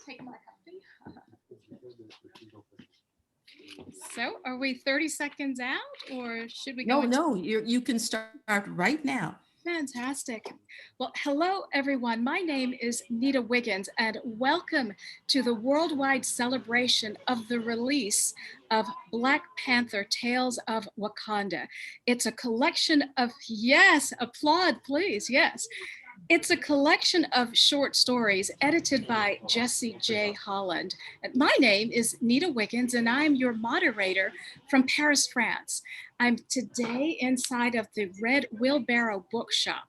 take my copy. So are we 30 seconds out or should we go? No, you can start right now. Fantastic. Well, hello, everyone. My name is Nita Wiggins, and welcome to the worldwide celebration of the release of Black Panther, Tales of Wakanda. It's a collection of, yes, applaud, please, yes. It's a collection of short stories edited by Jesse J. Holland. And my name is Nita Wiggins, and I'm your moderator from Paris, France. I'm today inside of the Red Wheelbarrow Bookshop.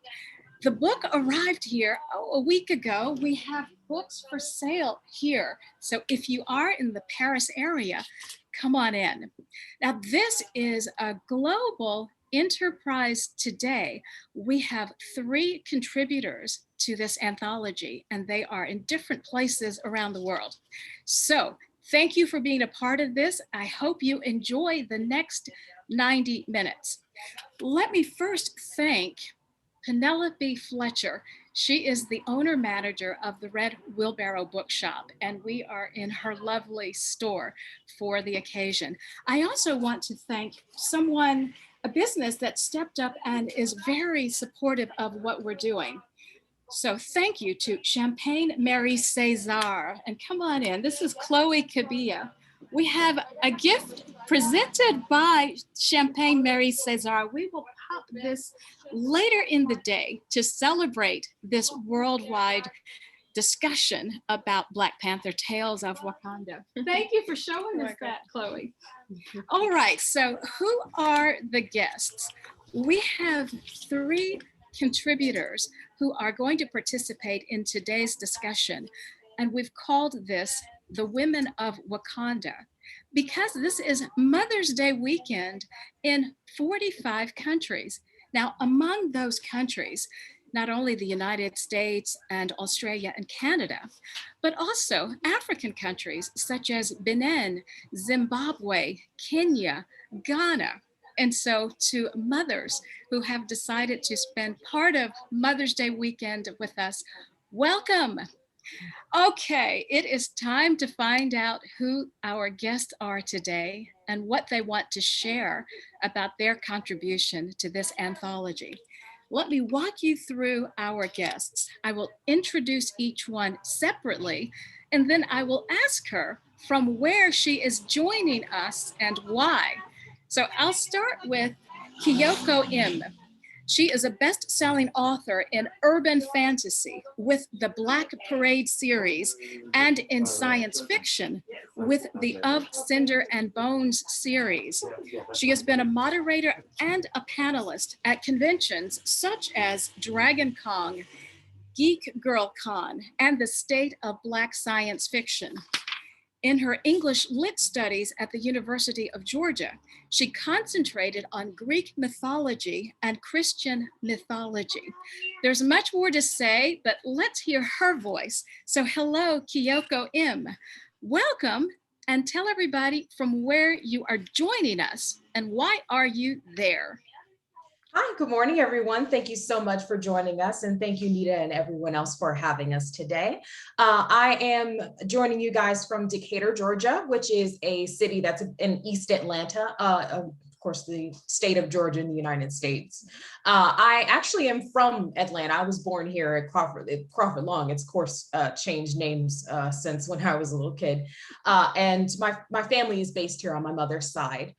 The book arrived here a week ago. We have books for sale here. So if you are in the Paris area, come on in. Now, this is a global enterprise today. We have 3 contributors to this anthology, and they are in different places around the world. So thank you for being a part of this. I hope you enjoy the next 90 minutes. Let me first thank Penelope Fletcher. She is the owner-manager of the Red Wheelbarrow Bookshop, and we are in her lovely store for the occasion. I also want to thank a business that stepped up and is very supportive of what we're doing. So thank you to Champagne Mary Cesar, and come on in. This is Chloe Cabilla. We have a gift presented by Champagne Mary Cesar. We will pop this later in the day to celebrate this worldwide discussion about Black Panther, Tales of Wakanda. Thank you for showing us that, Chloe. All right, so who are the guests? We have 3 contributors who are going to participate in today's discussion, and we've called this the Women of Wakanda, because this is Mother's Day weekend in 45 countries. Now, among those countries, not only the United States and Australia and Canada, but also African countries such as Benin, Zimbabwe, Kenya, Ghana. And so to mothers who have decided to spend part of Mother's Day weekend with us, welcome. Okay, it is time to find out who our guests are today and what they want to share about their contribution to this anthology. Let me walk you through our guests. I will introduce each one separately, and then I will ask her from where she is joining us and why. So I'll start with Kyoko M. She is a best-selling author in urban fantasy with the Black Parade series and in science fiction with the Of Cinder and Bones series. She has been a moderator and a panelist at conventions such as Dragon Con, Geek Girl Con, and the State of Black Science Fiction. In her English Lit studies at the University of Georgia, she concentrated on Greek mythology and Christian mythology. There's much more to say, but let's hear her voice. So hello, Kyoko M. Welcome, and tell everybody from where you are joining us and why are you there? Hi, good morning, everyone. Thank you so much for joining us. And thank you, Nita, and everyone else for having us today. I am joining you guys from Decatur, Georgia, which is a city that's in East Atlanta, of course, the state of Georgia in the United States. I actually am from Atlanta. I was born here at Crawford Long. It's, of course, changed names since when I was a little kid. And my family is based here on my mother's side.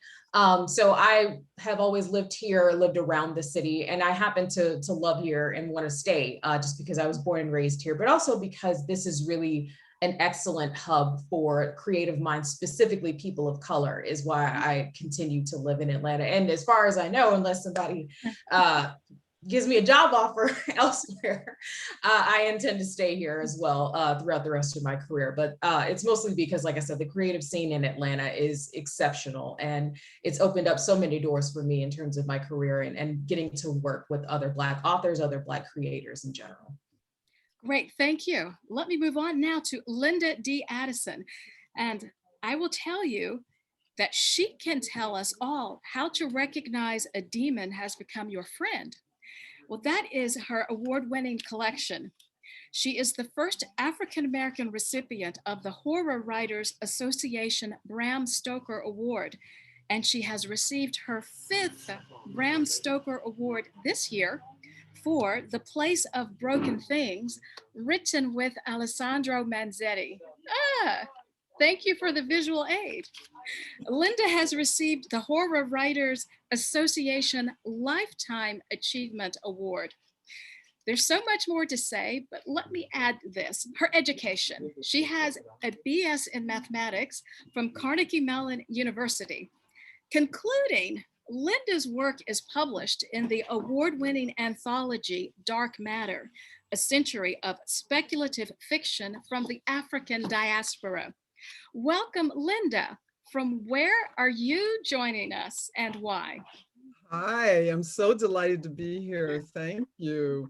So I have always lived here, lived around the city, and I happen to love here and want to stay just because I was born and raised here, but also because this is really an excellent hub for creative minds, specifically people of color, is why I continue to live in Atlanta. And as far as I know, unless somebody gives me a job offer elsewhere, I intend to stay here as well throughout the rest of my career. But it's mostly because, like I said, the creative scene in Atlanta is exceptional, and it's opened up so many doors for me in terms of my career and getting to work with other Black authors, other Black creators in general. Great, thank you. Let me move on now to Linda D Addison. And I will tell you that she can tell us all how to recognize a demon has become your friend. Well, that is her award-winning collection. She is the first African-American recipient of the Horror Writers Association Bram Stoker Award, and she has received her 5th Bram Stoker Award this year for The Place of Broken Things, written with Alessandro Manzetti. Thank you for the visual aid. Linda has received the Horror Writers Association Lifetime Achievement Award. There's so much more to say, but let me add this. Her education. She has a BS in mathematics from Carnegie Mellon University. Concluding, Linda's work is published in the award-winning anthology Dark Matter, a century of speculative fiction from the African diaspora. Welcome, Linda. From where are you joining us and why? Hi, I'm so delighted to be here. Thank you.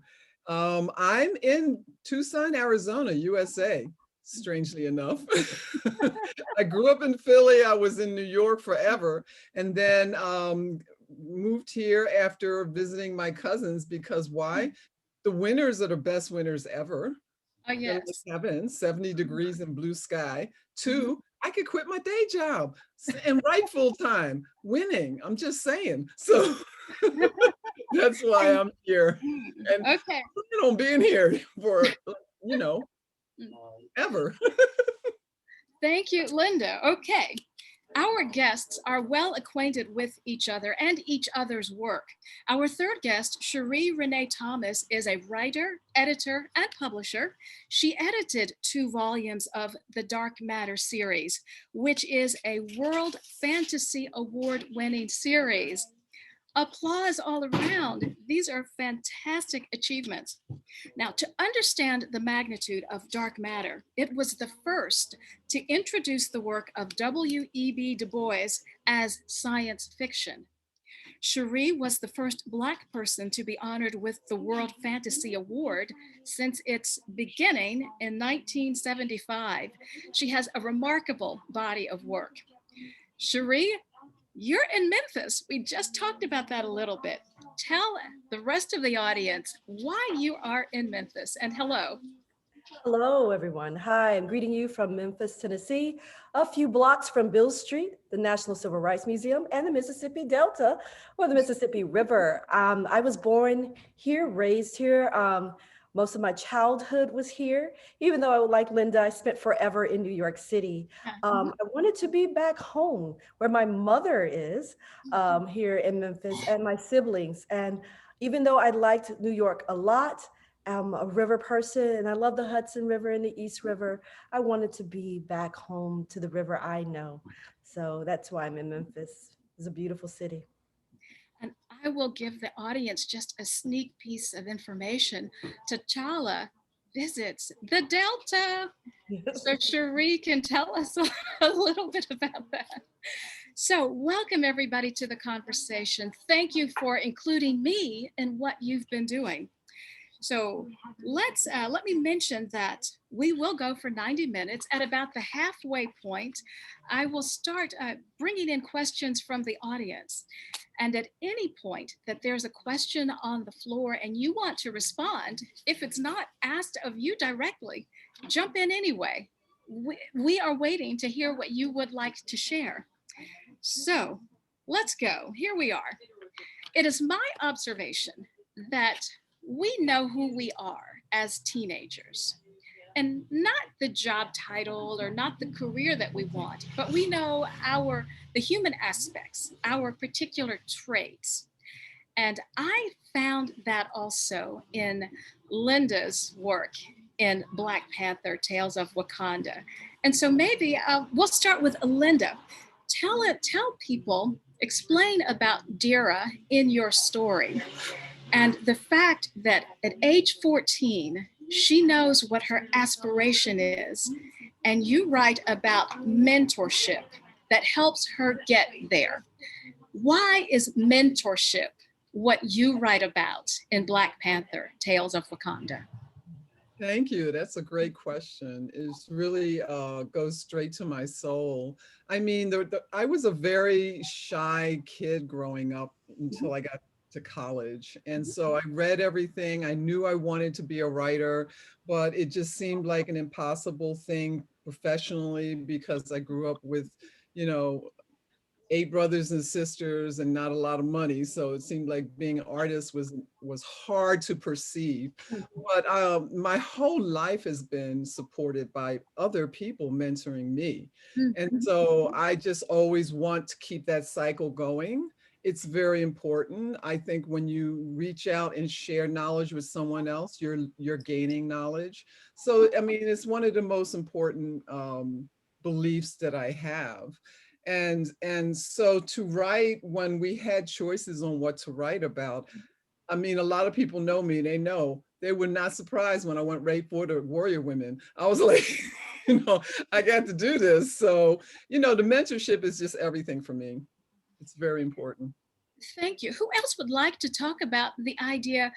I'm in Tucson, Arizona, USA, strangely enough. I grew up in Philly. I was in New York forever, and then moved here after visiting my cousins because why? The winters are the best winters ever. Oh, yes. 70 degrees and blue sky. 2, I could quit my day job and write full time, winning. I'm just saying. So that's why I'm here. And Okay. I plan on being here for, ever. Thank you, Linda. Okay. Our guests are well acquainted with each other and each other's work. Our third guest, Sheree Renée Thomas, is a writer, editor, and publisher. She edited 2 volumes of the Dark Matter series, which is a World Fantasy Award-winning series. Applause all around. These are fantastic achievements. Now, to understand the magnitude of Dark Matter, it was the first to introduce the work of W.E.B. Du Bois as science fiction. Cherie was the first Black person to be honored with the World Fantasy Award since its beginning in 1975. She has a remarkable body of work. Cherie, you're in Memphis. We just talked about that a little bit. Tell the rest of the audience why you are in Memphis, and hello. Hello, everyone. Hi, I'm greeting you from Memphis, Tennessee, a few blocks from Beale Street, the National Civil Rights Museum, and the Mississippi Delta, or the Mississippi River. I was born here, raised here. Most of my childhood was here. Even though, like Linda, I spent forever in New York City. I wanted to be back home where my mother is here in Memphis and my siblings. And even though I liked New York a lot, I'm a river person and I love the Hudson River and the East River. I wanted to be back home to the river I know. So that's why I'm in Memphis. It's a beautiful city. And I will give the audience just a sneak piece of information. T'Challa visits the Delta. So Cherie can tell us a little bit about that. So welcome everybody to the conversation. Thank you for including me in what you've been doing. So let me mention that we will go for 90 minutes. At about the halfway point, I will start bringing in questions from the audience. And at any point that there's a question on the floor and you want to respond, if it's not asked of you directly, jump in anyway. We are waiting to hear what you would like to share. So let's go. Here we are. It is my observation that we know who we are as teenagers, and not the job title or not the career that we want, but we know the human aspects, our particular traits. And I found that also in Linda's work in Black Panther, Tales of Wakanda. And so maybe we'll start with Linda. Tell people, explain about Dira in your story. And the fact that at age 14, she knows what her aspiration is, and you write about mentorship that helps her get there. Why is mentorship what you write about in Black Panther, Tales of Wakanda? Thank you. That's a great question. It really goes straight to my soul. I mean, I was a very shy kid growing up until I got to college. And so I read everything. I knew I wanted to be a writer, but it just seemed like an impossible thing professionally because I grew up with, you know, 8 brothers and sisters and not a lot of money. So it seemed like being an artist was hard to perceive. But my whole life has been supported by other people mentoring me. And so I just always want to keep that cycle going. It's very important. I think when you reach out and share knowledge with someone else, you're gaining knowledge. So, I mean, it's one of the most important beliefs that I have. And so to write, when we had choices on what to write about, I mean, a lot of people know me, they know they were not surprised when I went right for the warrior women. I was like, you know, I got to do this. So, you know, the mentorship is just everything for me. It's very important. Thank you. Who else would like to talk about the idea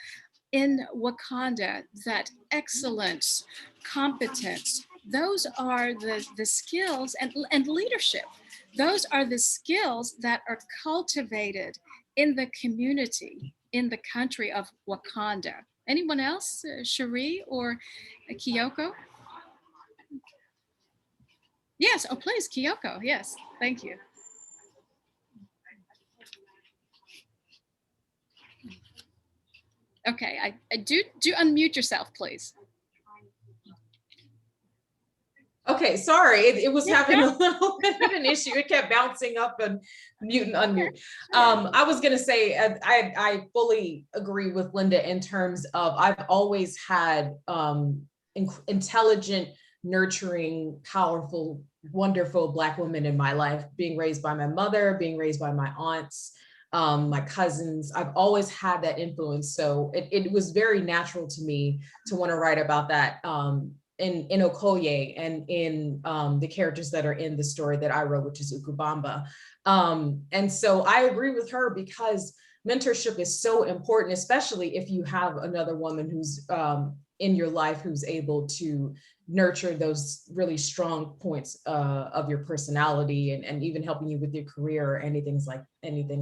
in Wakanda that excellence, competence, those are the skills, and leadership, those are the skills that are cultivated in the community, in the country of Wakanda. Anyone else? Cherie or Kyoko? Yes, oh please, Kyoko, yes, thank you. Okay, I do unmute yourself, please. Okay, sorry, it was having a little bit of an issue. It kept bouncing up and mute and unmute. I was gonna say, I fully agree with Linda in terms of I've always had intelligent, nurturing, powerful, wonderful Black women in my life, being raised by my mother, being raised by my aunts, my cousins. I've always had that influence. So it was very natural to me to want to write about that. In Okoye and in the characters that are in the story that I wrote, which is Ukubamba. And so I agree with her because mentorship is so important, especially if you have another woman who's in your life who's able to nurture those really strong points of your personality and even helping you with your career or anything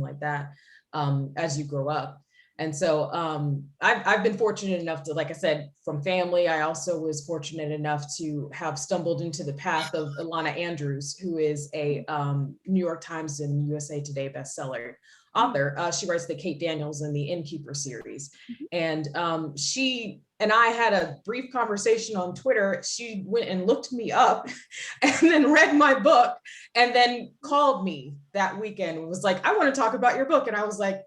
like that as you grow up. And so I've been fortunate enough to, like I said, from family. I also was fortunate enough to have stumbled into the path of Ilana Andrews, who is a New York Times and USA Today bestseller author. She writes the Kate Daniels and the Innkeeper series. And she and I had a brief conversation on Twitter. She went and looked me up and then read my book and then called me that weekend and was like, I want to talk about your book. And I was like,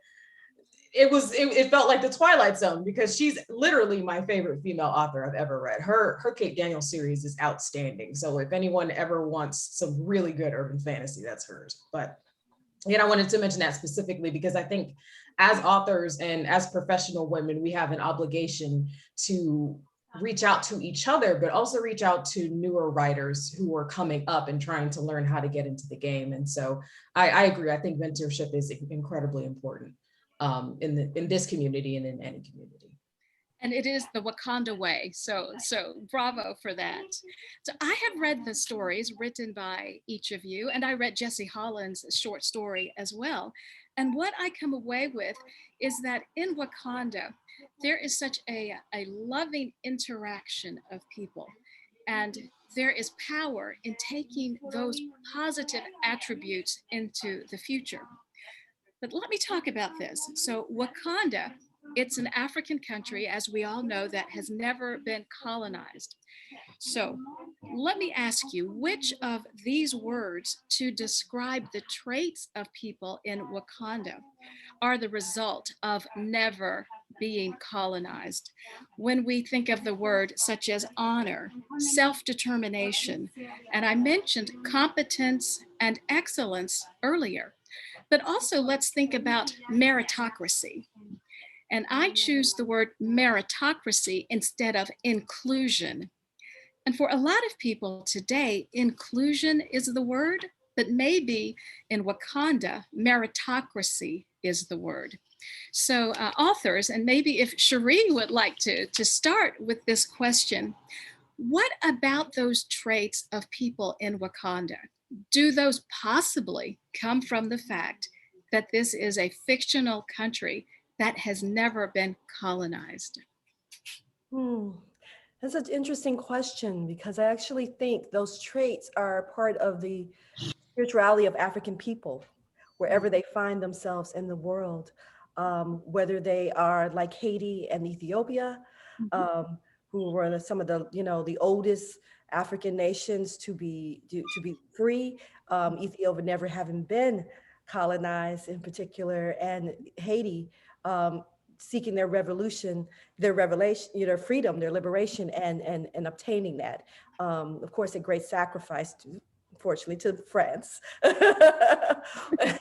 it felt like the Twilight Zone because she's literally my favorite female author I've ever read. Her Kate Daniels series is outstanding. So if anyone ever wants some really good urban fantasy, that's hers. But again, I wanted to mention that specifically because I think as authors and as professional women, we have an obligation to reach out to each other, but also reach out to newer writers who are coming up and trying to learn how to get into the game. And so I agree. I think mentorship is incredibly important. In this community and in any community. And it is the Wakanda way. So bravo for that. So I have read the stories written by each of you, and I read Jesse Holland's short story as well. And what I come away with is that in Wakanda, there is such a loving interaction of people. And there is power in taking those positive attributes into the future. But let me talk about this. So Wakanda, it's an African country, as we all know, that has never been colonized. So let me ask you, which of these words to describe the traits of people in Wakanda are the result of never being colonized? When we think of the word such as honor, self-determination, and I mentioned competence and excellence earlier. But also let's think about meritocracy. And I choose the word meritocracy instead of inclusion. And for a lot of people today, inclusion is the word, but maybe in Wakanda, meritocracy is the word. So authors, and maybe if Cherie would like to start with this question, what about those traits of people in Wakanda? Do those possibly come from the fact that this is a fictional country that has never been colonized? That's an interesting question, because I actually think those traits are part of the spirituality of African people, wherever they find themselves in the world, whether they are like Haiti and Ethiopia, who were some of the, the oldest African nations to be free. Ethiopia never having been colonized in particular, and Haiti seeking their revolution, their revelation, their freedom, their liberation, and obtaining that. Of course, a great sacrifice to, unfortunately, to France,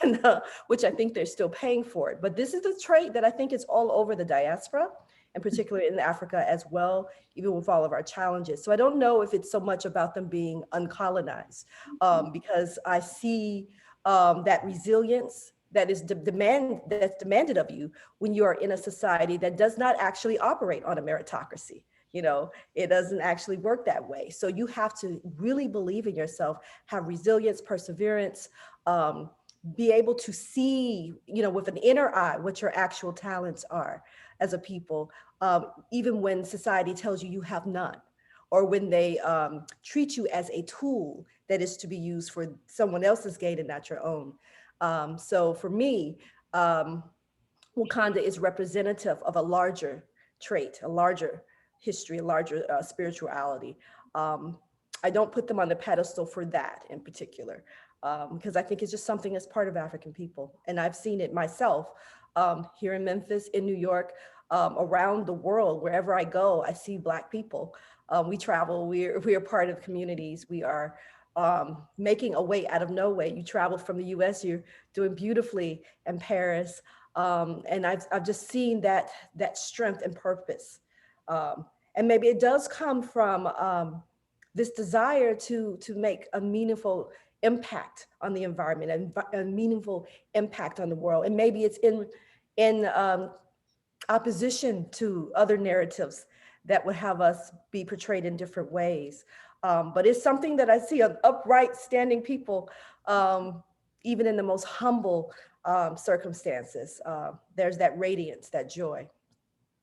and, which I think they're still paying for it. But this is a trait that I think is all over the diaspora, and particularly in Africa as well, even with all of our challenges. So I don't know if it's so much about them being uncolonized, because I see that resilience that is that's demanded of you when you are in a society that does not actually operate on a meritocracy. It doesn't actually work that way. So you have to really believe in yourself, have resilience, perseverance, be able to see, with an inner eye, what your actual talents are as a people, even when society tells you you have none, or when they treat you as a tool that is to be used for someone else's gain and not your own. So for me, Wakanda is representative of a larger trait, a larger history, a larger spirituality. I don't put them on the pedestal for that in particular, because I think it's just something that's part of African people. And I've seen it myself here in Memphis, in New York, around the world. Wherever I go, I see Black people. We travel, we are part of communities. We are making a way out of no way. You travel from the US, you're doing beautifully in Paris. And I've just seen that strength and purpose. And maybe it does come from this desire to make a meaningful impact on the environment, and a meaningful impact on the world. And maybe it's in opposition to other narratives that would have us be portrayed in different ways. But it's something that I see of upright, standing people, even in the most humble circumstances. There's that radiance, that joy.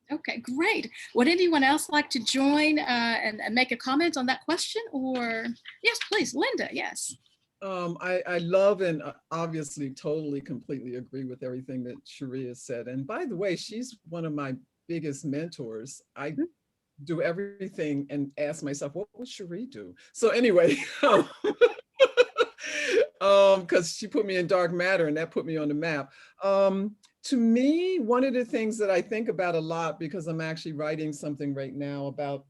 Okay, great. Would anyone else like to join and make a comment on that question? Or yes, please, Linda, yes. I love and obviously totally, completely agree with everything that Cherie has said. And by the way, she's one of my biggest mentors. I do everything and ask myself, what would Cherie do? So anyway, because she put me in dark matter and that put me on the map. To me, one of the things that I think about a lot, because I'm actually writing something right now about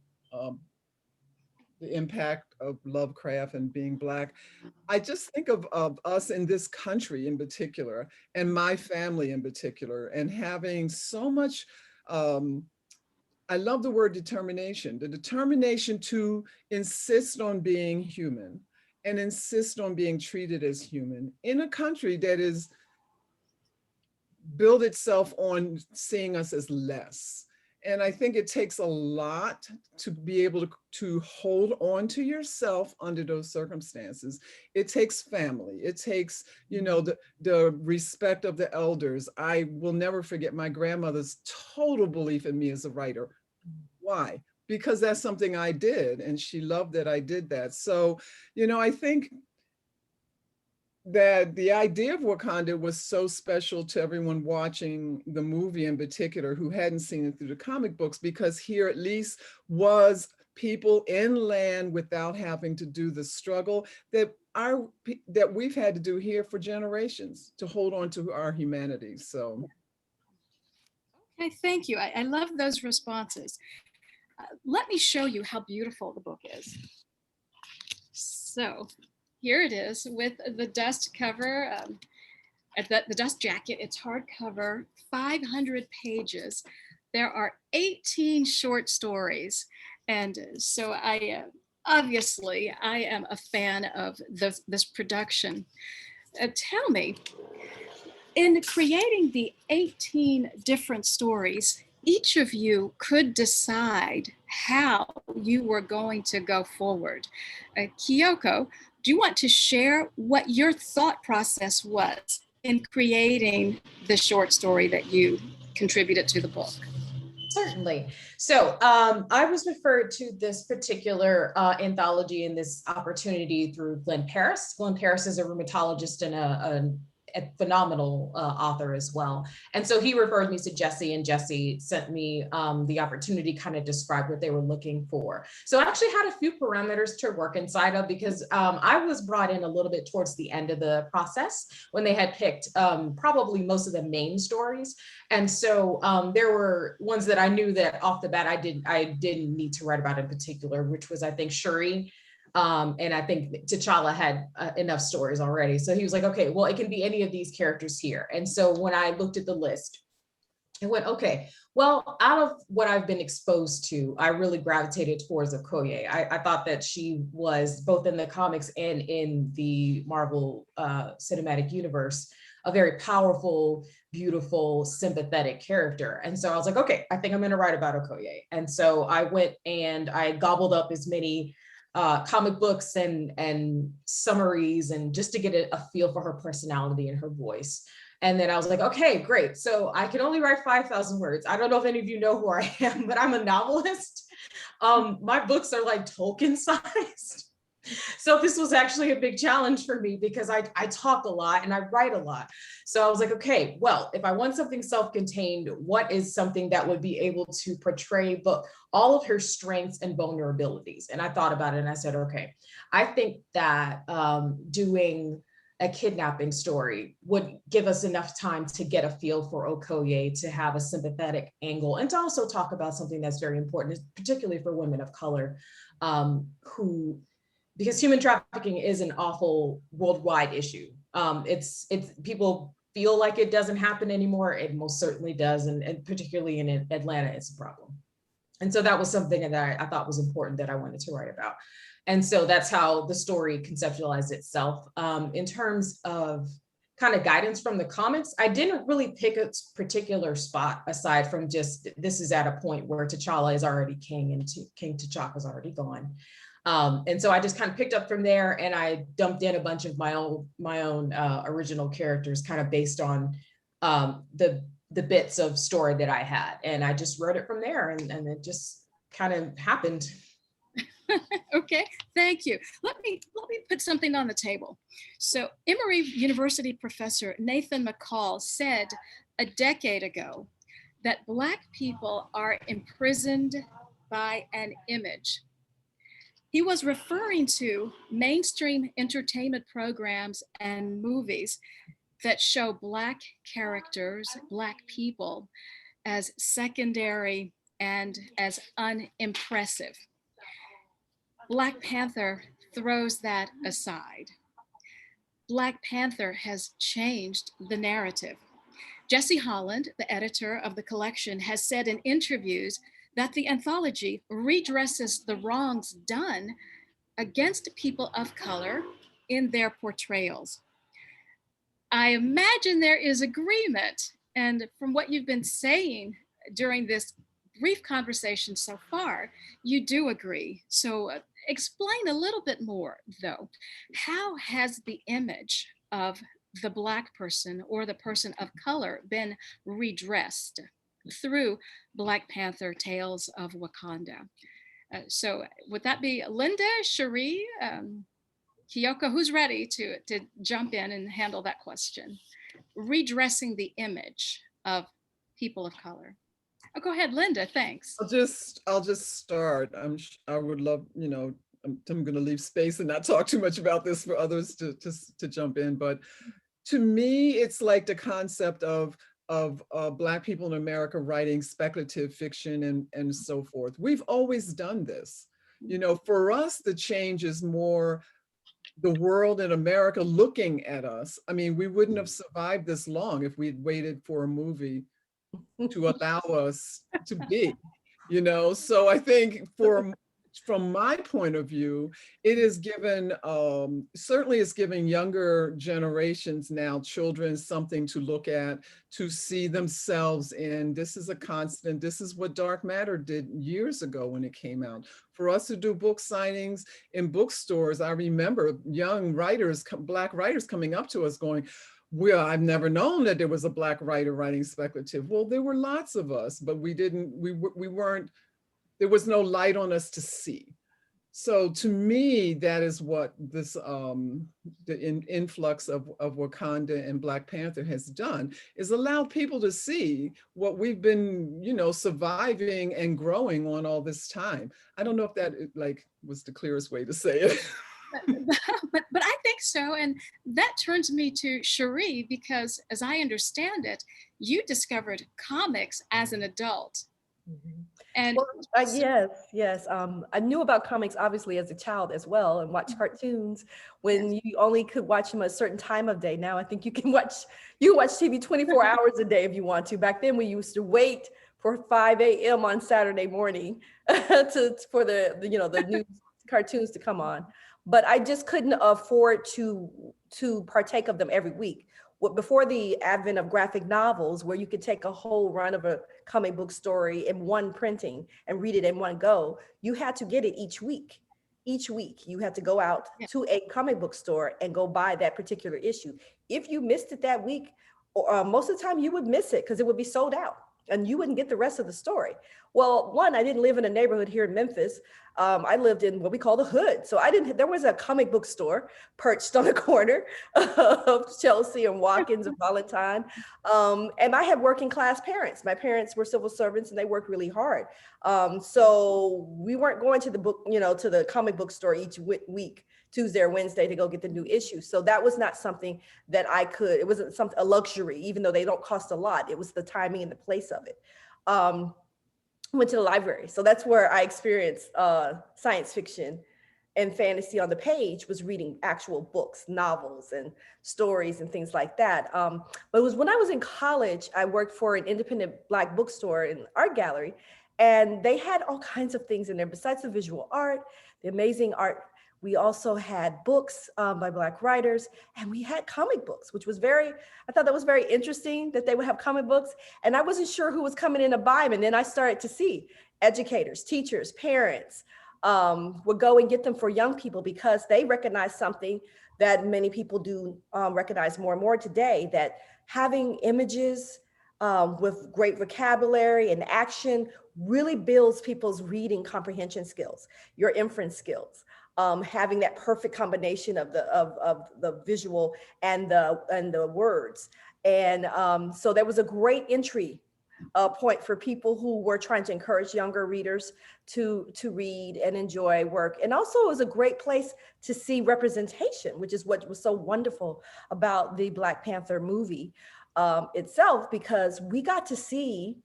the impact of Lovecraft and being Black, I just think of us in this country in particular, and my family in particular, and having so much, I love the word determination, the determination to insist on being human and insist on being treated as human in a country that is built itself on seeing us as less. And I think it takes a lot to be able to hold on to yourself under those circumstances. It takes family. It takes, the respect of the elders. I will never forget my grandmother's total belief in me as a writer. Why? Because that's something I did, and she loved that I did that. So, I think that the idea of Wakanda was so special to everyone watching the movie in particular who hadn't seen it through the comic books, because here at least was people in land without having to do the struggle that we've had to do here for generations to hold on to our humanity. So. Okay, thank you. I love those responses. Let me show you how beautiful the book is. So here it is with the dust cover, the dust jacket. It's hardcover, 500 pages. There are 18 short stories. And so obviously I am a fan of this production. Tell me, in creating the 18 different stories, each of you could decide how you were going to go forward. Kyoko, do you want to share what your thought process was in creating the short story that you contributed to the book. Certainly. So I was referred to this particular anthology and this opportunity through Glenn Paris. Glenn Paris is a rheumatologist and a phenomenal author as well. And so he referred me to Jesse, and Jesse sent me the opportunity to kind of describe what they were looking for. So I actually had a few parameters to work inside of, because I was brought in a little bit towards the end of the process when they had picked probably most of the main stories. And so there were ones that I knew that off the bat I didn't need to write about in particular, which was, I think, Cherie. And I think T'Challa had enough stories already. So he was like, okay, well, it can be any of these characters here. And so when I looked at the list, I went, okay, well, out of what I've been exposed to, I really gravitated towards Okoye. I thought that she was, both in the comics and in the Marvel cinematic universe, a very powerful, beautiful, sympathetic character. And so I was like, okay, I think I'm going to write about Okoye. And so I went and I gobbled up as many comic books and summaries, and just to get a feel for her personality and her voice. And then I was like, okay, great. So I can only write 5,000 words. I don't know if any of you know who I am, but I'm a novelist. My books are like Tolkien sized. So this was actually a big challenge for me, because I talk a lot and I write a lot. So I was like, okay, well, if I want something self-contained, what is something that would be able to portray all of her strengths and vulnerabilities? And I thought about it and I said, okay, I think that doing a kidnapping story would give us enough time to get a feel for Okoye, to have a sympathetic angle, and to also talk about something that's very important, particularly for women of color, because human trafficking is an awful worldwide issue. It's people feel like it doesn't happen anymore. It most certainly does, and particularly in Atlanta, it's a problem. And so that was something that I thought was important that I wanted to write about. And so that's how the story conceptualized itself. In terms of kind of guidance from the comics, I didn't really pick a particular spot aside from just, this is at a point where T'Challa is already king and King T'Chaka is already gone. And so I just kind of picked up from there, and I dumped in a bunch of my own original characters, kind of based on the bits of story that I had, and I just wrote it from there, and it just kind of happened. Okay, thank you. Let me put something on the table. So Emory University professor Nathan McCall said a decade ago that Black people are imprisoned by an image. He was referring to mainstream entertainment programs and movies that show Black characters, Black people, as secondary and as unimpressive. Black Panther throws that aside. Black Panther has changed the narrative. Jesse Holland, the editor of the collection, has said in interviews that the anthology redresses the wrongs done against people of color in their portrayals. I imagine there is agreement, and from what you've been saying during this brief conversation so far, you do agree. So explain a little bit more, though. How has the image of the Black person or the person of color been redressed through Black Panther Tales of Wakanda? So would that be Linda, Cherie, Kyoko? Who's ready to jump in and handle that question? Redressing the image of people of color. Oh, go ahead, Linda, thanks. I'll just start. I would love, I'm going to leave space and not talk too much about this for others to jump in. But to me, it's like the concept of Black people in America writing speculative fiction and so forth. We've always done this. For us, the change is more the world in America looking at us. I mean, we wouldn't have survived this long if we'd waited for a movie to allow us to be, So I think from my point of view, it is given, certainly it's giving younger generations now, children, something to look at, to see themselves in. This is a constant. This is what Dark Matter did years ago when it came out. For us to do book signings in bookstores, I remember young writers, Black writers coming up to us going, well, I've never known that there was a Black writer writing speculative. Well, there were lots of us, but we weren't, there was no light on us to see. So to me, that is what this influx of Wakanda and Black Panther has done, is allow people to see what we've been, surviving and growing on all this time. I don't know if that was the clearest way to say it. but I think so. And that turns me to Cherie, because as I understand it, you discovered comics as an adult. Mm-hmm. And well, yes. I knew about comics obviously as a child as well, and watched cartoons when you only could watch them at a certain time of day. Now I think you can watch TV 24 hours a day if you want to. Back then we used to wait for 5 a.m. on Saturday morning for the new cartoons to come on. But I just couldn't afford to partake of them every week. Before the advent of graphic novels, where you could take a whole run of a comic book story in one printing and read it in one go, you had to get it each week. Each week, you had to go out to a comic book store and go buy that particular issue. If you missed it that week, most of the time you would miss it because it would be sold out and you wouldn't get the rest of the story. Well, one, I didn't live in a neighborhood here in Memphis. I lived in what we call the hood. So there was a comic book store perched on the corner of Chelsea and Watkins and Valentine. And I had working class parents. My parents were civil servants and they worked really hard. So we weren't going to the comic book store each week, Tuesday or Wednesday, to go get the new issue. So that was not something that it wasn't a luxury, even though they don't cost a lot. It was the timing and the place of it. Went to the library. So that's where I experienced science fiction and fantasy on the page, was reading actual books, novels and stories and things like that. But it was when I was in college, I worked for an independent Black bookstore in art gallery, and they had all kinds of things in there besides the visual art, the amazing art. We also had books by Black writers, and we had comic books, which was I thought that was very interesting that they would have comic books. And I wasn't sure who was coming in to buy them. And then I started to see educators, teachers, parents would go and get them for young people, because they recognize something that many people do recognize more and more today, that having images with great vocabulary and action really builds people's reading comprehension skills, your inference skills. Having that perfect combination of the visual and the words. And so there was a great entry point for people who were trying to encourage younger readers to read and enjoy work. And also it was a great place to see representation, which is what was so wonderful about the Black Panther movie itself, because we got to see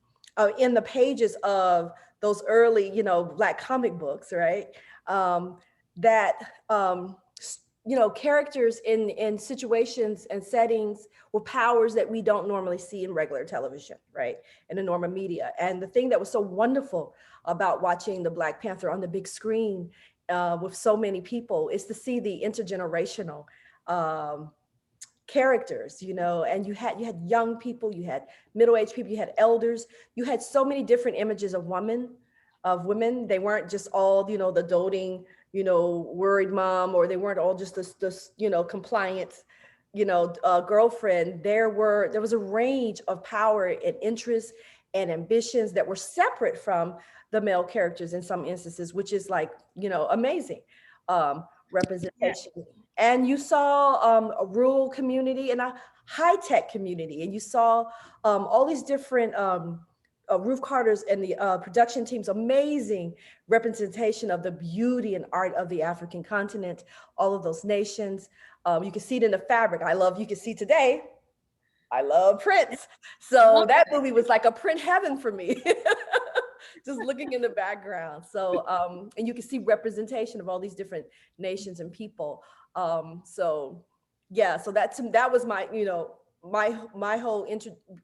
in the pages of those early, Black comic books, right? That characters in situations and settings with powers that we don't normally see in regular television, right? In the normal media. And the thing that was so wonderful about watching the Black Panther on the big screen with so many people is to see the intergenerational characters, and you had young people, you had middle-aged people, you had elders, you had so many different images of women. They weren't just all, the doting, worried mom, or they weren't all just this compliant, girlfriend. There was a range of power and interests and ambitions that were separate from the male characters in some instances, which is amazing representation. Yeah. And you saw a rural community and a high-tech community, and you saw all these different Ruth Carter's and the production team's amazing representation of the beauty and art of the African continent, all of those nations. You can see it in the fabric. You can see today, I love prints. So that movie was like a print heaven for me, just looking in the background. So, and you can see representation of all these different nations and people. So that was my, my whole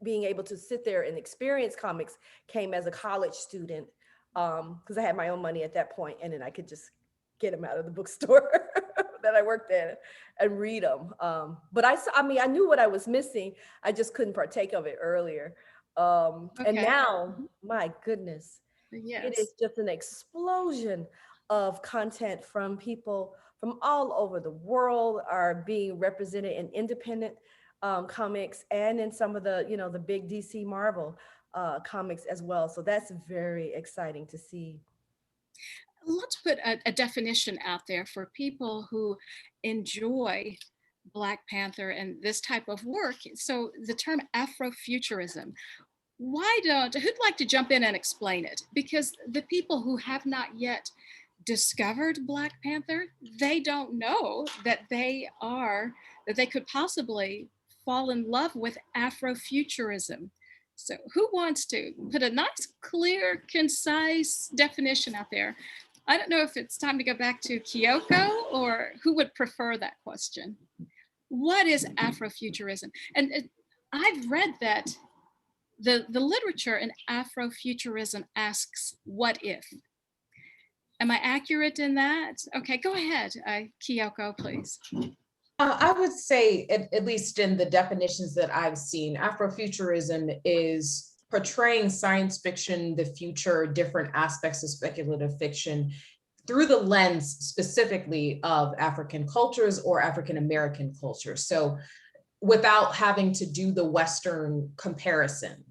being able to sit there and experience comics came as a college student, because I had my own money at that point, and then I could just get them out of the bookstore that I worked at and read them. But I knew what I was missing. I just couldn't partake of it earlier. And now, my goodness, it is just an explosion of content from people from all over the world are being represented in independent comics, and in some of the, the big DC Marvel comics as well. So that's very exciting to see. Let's put a definition out there for people who enjoy Black Panther and this type of work. So the term Afrofuturism, who'd like to jump in and explain it? Because the people who have not yet discovered Black Panther, they don't know that they could possibly fall in love with Afrofuturism. So who wants to put a nice, clear, concise definition out there? I don't know if it's time to go back to Kyoko, or who would prefer that question. What is Afrofuturism? And I've read that the literature in Afrofuturism asks, what if? Am I accurate in that? Okay, go ahead, Kyoko, please. I would say, at least in the definitions that I've seen, Afrofuturism is portraying science fiction, the future, different aspects of speculative fiction through the lens specifically of African cultures or African American culture. So without having to do the Western comparison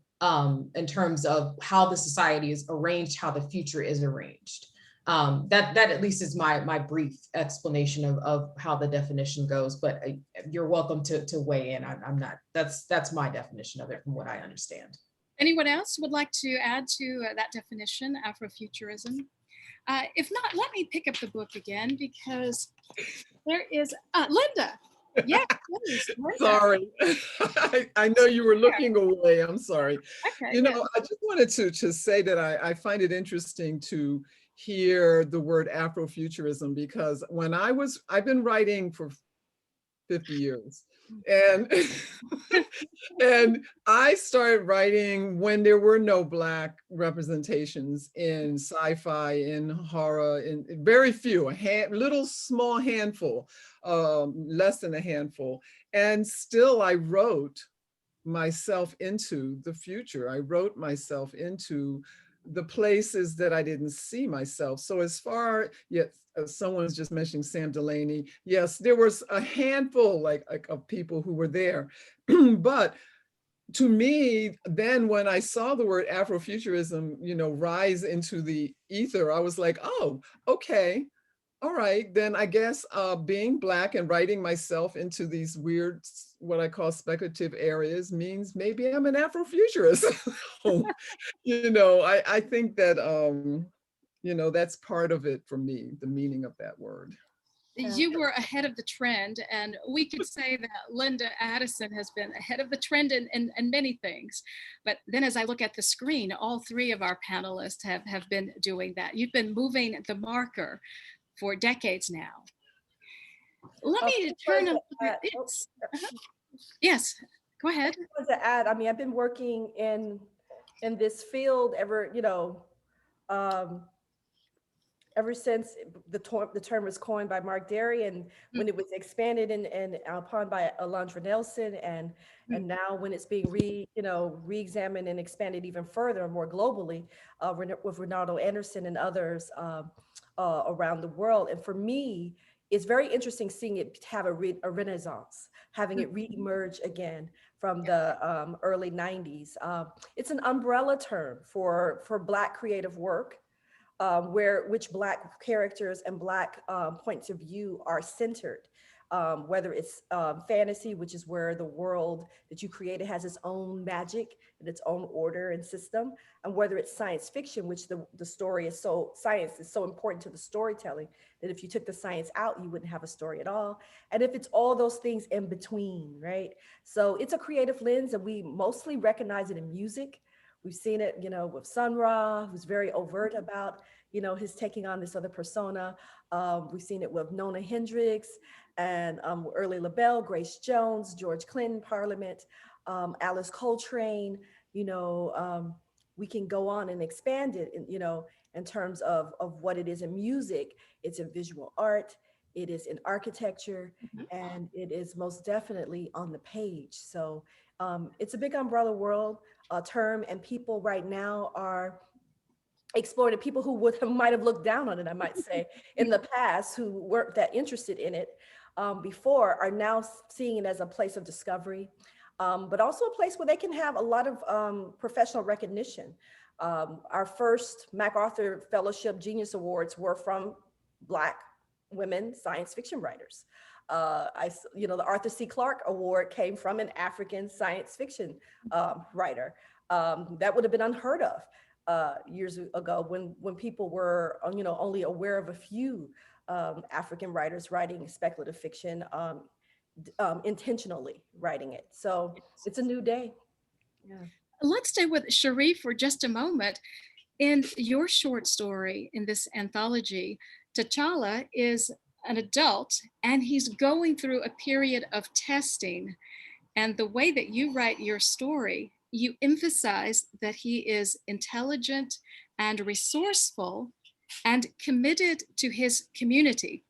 in terms of how the society is arranged, how the future is arranged. That at least is my brief explanation of how the definition goes, but you're welcome to weigh in. I'm not, that's my definition of it from what I understand. Anyone else would like to add to that definition, Afrofuturism? If not, let me pick up the book again, because there is, Linda. Yeah, please, Linda. Sorry, I know you were looking away. I'm sorry. Okay, I just wanted to say that I find it interesting to hear the word Afrofuturism, because I've been writing for 50 years. And and I started writing when there were no Black representations in sci-fi, in horror, in very few, little small handful, less than a handful. And still I wrote myself into the future. I wrote myself into the places that I didn't see myself. So as far, someone's just mentioning Sam Delaney. Yes, there was a handful of people who were there. But to me, then when I saw the word Afrofuturism, rise into the ether, I was like, oh, okay. All right, then I guess being Black and writing myself into these weird, what I call speculative areas, means maybe I'm an Afrofuturist. I think that, that's part of it for me, the meaning of that word. You were ahead of the trend, and we could say that Linda Addison has been ahead of the trend in many things. But then as I look at the screen, all three of our panelists have been doing that. You've been moving the marker for decades now. Let me turn on. Yes, go ahead. To add, I mean, I've been working in this field ever since the term was coined by Mark Derry, and when it was expanded and upon by Alondra Nelson, and now when it's being re-examined and expanded even further, more globally, with Ronaldo Anderson and others around the world. And for me, it's very interesting seeing it have a renaissance, having it re-emerge again from the early 90s. It's an umbrella term for Black creative work, which Black characters and Black points of view are centered. Whether it's fantasy, which is where the world that you created has its own magic and its own order and system, and whether it's science fiction, which the story is science is so important to the storytelling that if you took the science out, you wouldn't have a story at all. And if it's all those things in between, right? So it's a creative lens, and we mostly recognize it in music. We've seen it, with Sun Ra, who's very overt about, his taking on this other persona. We've seen it with Nona Hendrix and Early LaBelle, Grace Jones, George Clinton, Parliament, Alice Coltrane. We can go on and expand it, in terms of what it is in music. It's in visual art, it is in architecture, and it is most definitely on the page. So it's a big umbrella world term, and people right now are exploring it. People who might have looked down on it, I might say, in the past, who weren't that interested in it, before are now seeing it as a place of discovery, but also a place where they can have a lot of professional recognition. Our first MacArthur Fellowship Genius Awards were from Black women science fiction writers. The Arthur C. Clarke Award came from an African science fiction writer. That would have been unheard of years ago when people were, only aware of a few African writers writing speculative fiction, intentionally writing it. So it's a new day. Yeah. Let's stay with Cherie for just a moment. In your short story in this anthology, T'Challa is an adult and he's going through a period of testing. And the way that you write your story, you emphasize that he is intelligent and resourceful and committed to his community.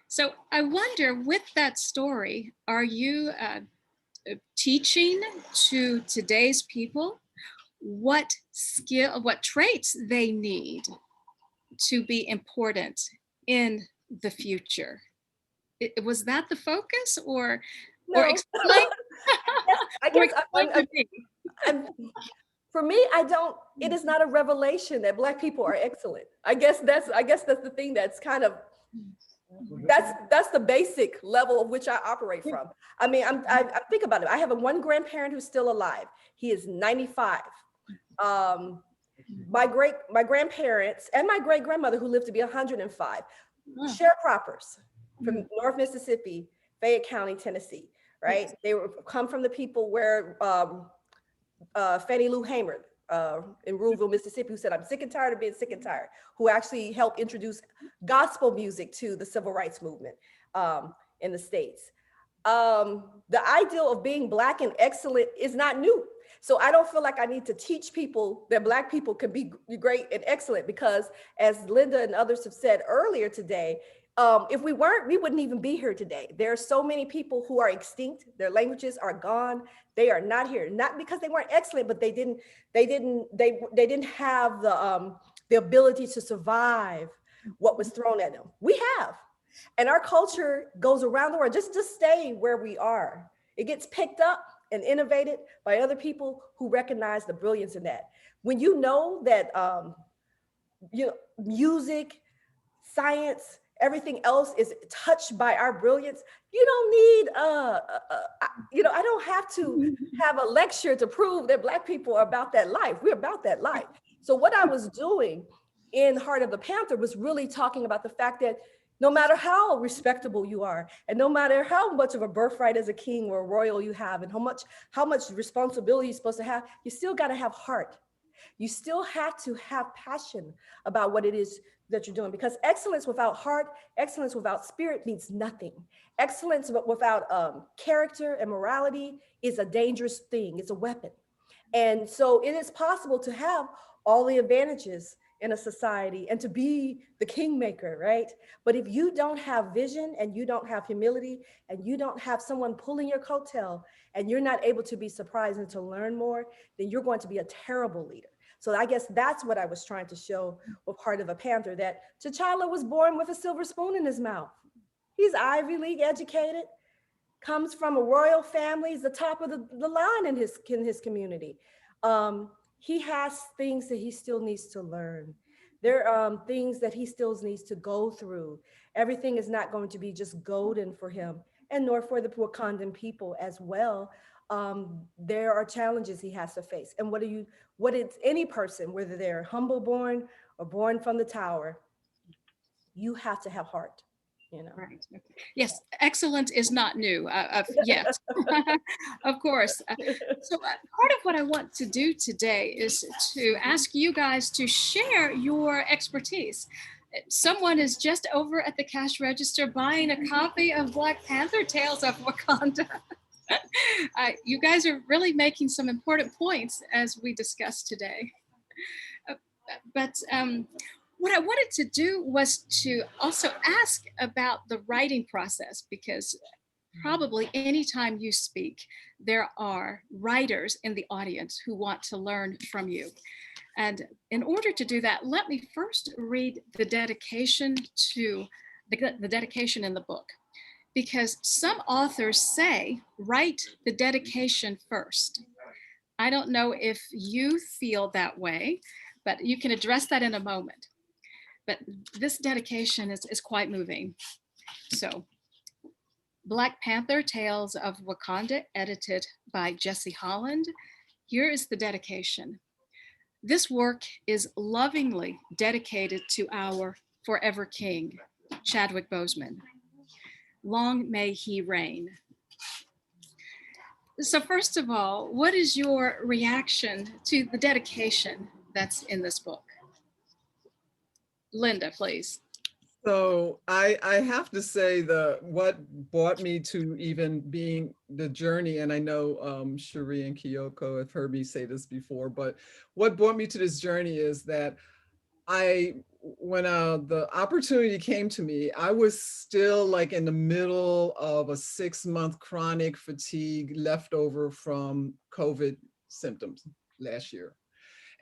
So I wonder, with that story, are you teaching to today's people what traits they need to be important in the future? Was that the focus, or explain? I guess for me, it is not a revelation that Black people are excellent. I guess that's the thing that's kind of, that's the basic level of which I operate from. I mean, I think about it. I have one grandparent who's still alive. He is 95. My grandparents and my great grandmother, who lived to be 105, sharecroppers from North Mississippi, Fayette County, Tennessee. Right? They come from the people where Fannie Lou Hamer in Ruleville, Mississippi, who said, "I'm sick and tired of being sick and tired," who actually helped introduce gospel music to the civil rights movement in the States. The ideal of being Black and excellent is not new. So I don't feel like I need to teach people that Black people can be great and excellent, because as Linda and others have said earlier today, if we weren't, we wouldn't even be here today. There are so many people who are extinct. Their languages are gone. They are not here, not because they weren't excellent, but they didn't have the ability to survive what was thrown at them. We have, and our culture goes around the world. Just stay where we are. It gets picked up and innovated by other people who recognize the brilliance in that. When you know that, music, science, everything else is touched by our brilliance, you don't need, I don't have to have a lecture to prove that Black people are about that life. We're about that life. So what I was doing in Heart of the Panther was really talking about the fact that no matter how respectable you are, and no matter how much of a birthright as a king or a royal you have, and how much responsibility you're supposed to have, you still got to have heart. You still have to have passion about what it is that you're doing, because excellence without heart, excellence without spirit means nothing. Excellence without character and morality is a dangerous thing. It's a weapon. And so it is possible to have all the advantages in a society and to be the kingmaker, right? But if you don't have vision and you don't have humility and you don't have someone pulling your coattail and you're not able to be surprised and to learn more, then you're going to be a terrible leader. So I guess that's what I was trying to show with Heart of a Panther, that T'Challa was born with a silver spoon in his mouth. He's Ivy League educated, comes from a royal family, he's the top of the line in his community. He has things that he still needs to learn. There are things that he still needs to go through. Everything is not going to be just golden for him, and nor for the Wakandan people as well. There are challenges he has to face. And what it's any person, whether they're humble born or born from the tower, you have to have heart. Right. Yes, excellent is not new. Yes, of course. So part of what I want to do today is to ask you guys to share your expertise. Someone is just over at the cash register buying a copy of Black Panther Tales of Wakanda. You guys are really making some important points as we discuss today. But what I wanted to do was to also ask about the writing process, because probably anytime you speak, there are writers in the audience who want to learn from you. And in order to do that, let me first read the dedication in the book. because some authors say, write the dedication first. I don't know if you feel that way, but you can address that in a moment. But this dedication is quite moving. So, Black Panther, Tales of Wakanda, edited by Jesse Holland. Here is the dedication. This work is lovingly dedicated to our forever king, Chadwick Boseman. Long may he reign. So first of all, what is your reaction to the dedication that's in this book? Linda, please. So I have to say what brought me to even being the journey, and I know Cherie and Kyoko have heard me say this before, but what brought me to this journey is that when the opportunity came to me, I was still like in the middle of a 6-month chronic fatigue leftover from COVID symptoms last year.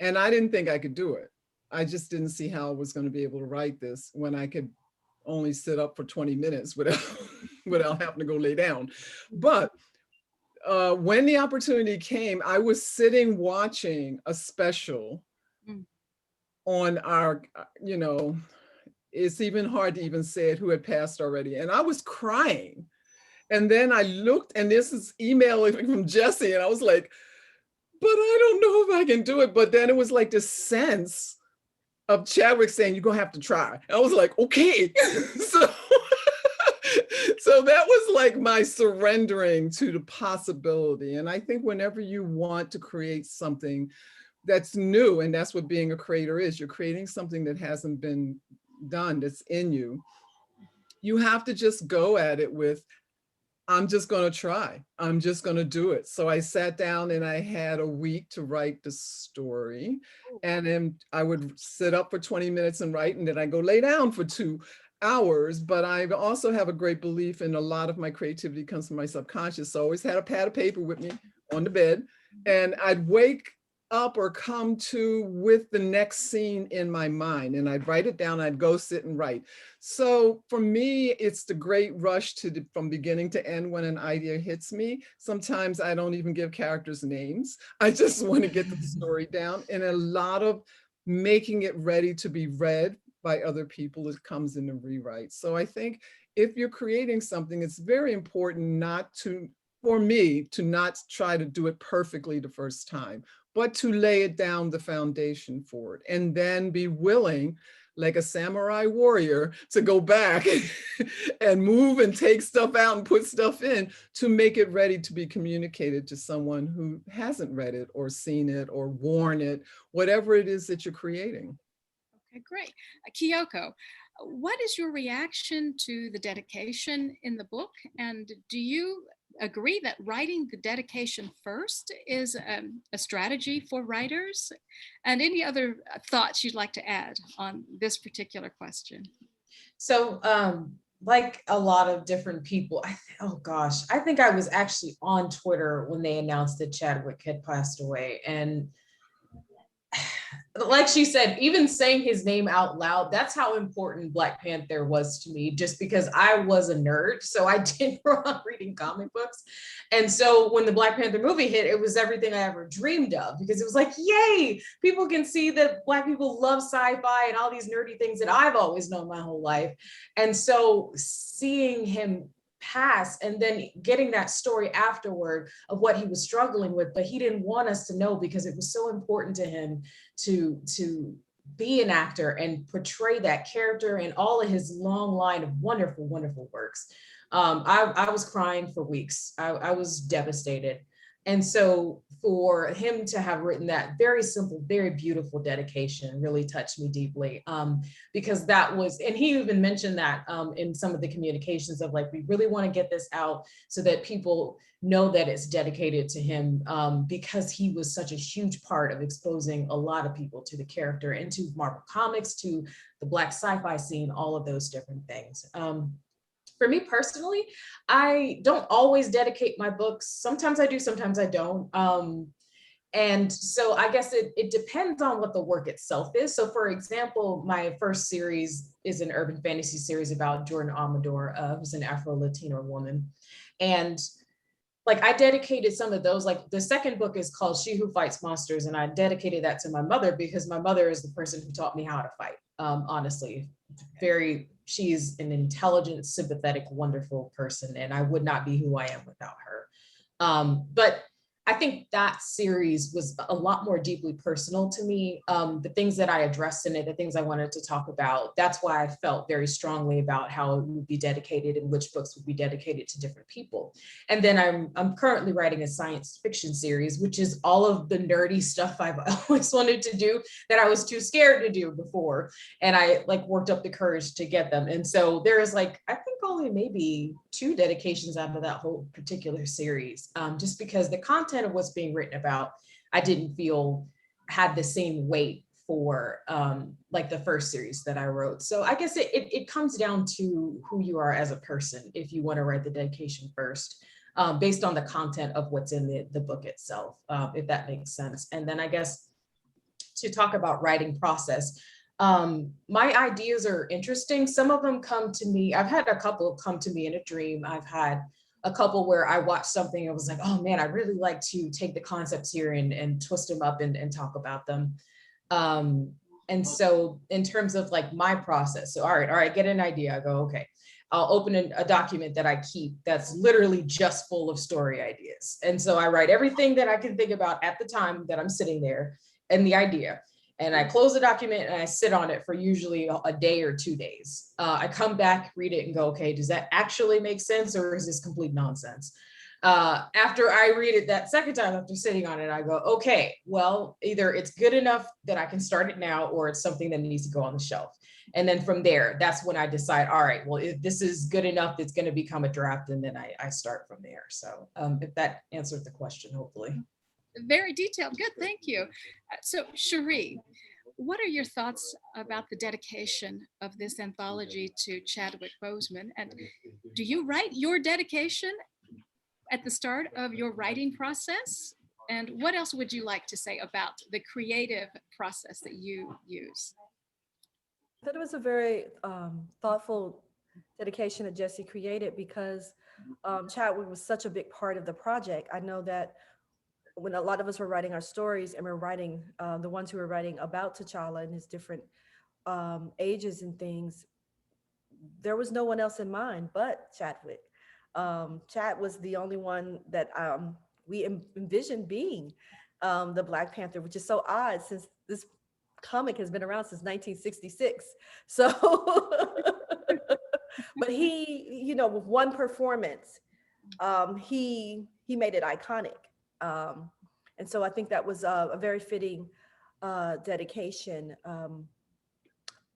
And I didn't think I could do it. I just didn't see how I was going to be able to write this when I could only sit up for 20 minutes without having to go lay down. But when the opportunity came, I was sitting watching a special on our, it's even hard to even say it, who had passed already. And I was crying. And then I looked, and this is email from Jesse, and I was like, but I don't know if I can do it. But then it was like this sense of Chadwick saying, you're gonna have to try. And I was like, okay. So that was like my surrendering to the possibility. And I think whenever you want to create something that's new, and that's what being a creator is, you're creating something that hasn't been done, that's in you, you have to just go at it with, I'm just going to try. I'm just going to do it. So I sat down and I had a week to write the story. And then I would sit up for 20 minutes and write, and then I go lay down for 2 hours. But I also have a great belief in a lot of my creativity comes from my subconscious. So I always had a pad of paper with me on the bed, and I'd wake up or come to with the next scene in my mind, and I'd write it down. I'd go sit and write. So for me, it's the great rush from beginning to end when an idea hits me. Sometimes I don't even give characters names. I just want to get the story down, and a lot of making it ready to be read by other people, it comes in the rewrite. So I think if you're creating something, it's very important for me to not try to do it perfectly the first time, but to lay it down, the foundation for it, and then be willing, like a samurai warrior, to go back and move and take stuff out and put stuff in to make it ready to be communicated to someone who hasn't read it or seen it or worn it, whatever it is that you're creating. Okay, great. Kyoko, what is your reaction to the dedication in the book? And do you agree that writing the dedication first is a strategy for writers? And any other thoughts you'd like to add on this particular question? So, like a lot of different people, I think I was actually on Twitter when they announced that Chadwick had passed away. And like she said, even saying his name out loud, that's how important Black Panther was to me, just because I was a nerd. So I did grow up reading comic books. And so when the Black Panther movie hit, it was everything I ever dreamed of, because it was like, yay, people can see that Black people love sci-fi and all these nerdy things that I've always known my whole life. And so seeing him pass and then getting that story afterward of what he was struggling with, but he didn't want us to know because it was so important to him to be an actor and portray that character and all of his long line of wonderful, wonderful works. I was crying for weeks. I was devastated. And so for him to have written that very simple, very beautiful dedication really touched me deeply, because that was, and he even mentioned that in some of the communications of like, we really want to get this out so that people know that it's dedicated to him, because he was such a huge part of exposing a lot of people to the character and to Marvel Comics, to the Black sci-fi scene, all of those different things. For me personally, I don't always dedicate my books. Sometimes I do, sometimes I don't. And so I guess it depends on what the work itself is. So for example, my first series is an urban fantasy series about Jordan Amador, who's an Afro-Latino woman. And like I dedicated some of those, like the second book is called She Who Fights Monsters. And I dedicated that to my mother because my mother is the person who taught me how to fight. Honestly, she's an intelligent, sympathetic, wonderful person. And I would not be who I am without her. But I think that series was a lot more deeply personal to me. The things that I addressed in it, the things I wanted to talk about, that's why I felt very strongly about how it would be dedicated and which books would be dedicated to different people. And then I'm currently writing a science fiction series, which is all of the nerdy stuff I've always wanted to do that I was too scared to do before. And I like worked up the courage to get them. And so there is like, I think only maybe 2 dedications out of that whole particular series, just because the content of what's being written about, I didn't feel had the same weight for like the first series that I wrote. So I guess it comes down to who you are as a person, if you want to write the dedication first, based on the content of what's in the book itself, if that makes sense. And then I guess to talk about writing process, my ideas are interesting. Some of them come to me. I've had a couple come to me in a dream. I've had a couple where I watched something and was like, oh man, I really like to take the concepts here and twist them up and talk about them. And so in terms of like my process, so all right, get an idea. I go, okay, I'll open a document that I keep that's literally just full of story ideas. And so I write everything that I can think about at the time that I'm sitting there and the idea. And I close the document and I sit on it for usually a day or 2 days. I come back, read it and go, okay, does that actually make sense or is this complete nonsense? After I read it that second time after sitting on it, I go, okay, well, either it's good enough that I can start it now or it's something that needs to go on the shelf. And then from there, that's when I decide, all right, well, if this is good enough, it's going to become a draft. And then I start from there. So if that answered the question, hopefully. Very detailed. Good. Thank you. So, Cherie, what are your thoughts about the dedication of this anthology to Chadwick Boseman? And do you write your dedication at the start of your writing process? And what else would you like to say about the creative process that you use? I thought it was a very thoughtful dedication that Jesse created because Chadwick was such a big part of the project. I know that when a lot of us were writing our stories and we're writing, the ones who were writing about T'Challa and his different ages and things, there was no one else in mind but Chadwick. Chad was the only one that we envisioned being the Black Panther, which is so odd since this comic has been around since 1966. So, but he, you know, with one performance, he made it iconic. And so I think that was a very fitting dedication.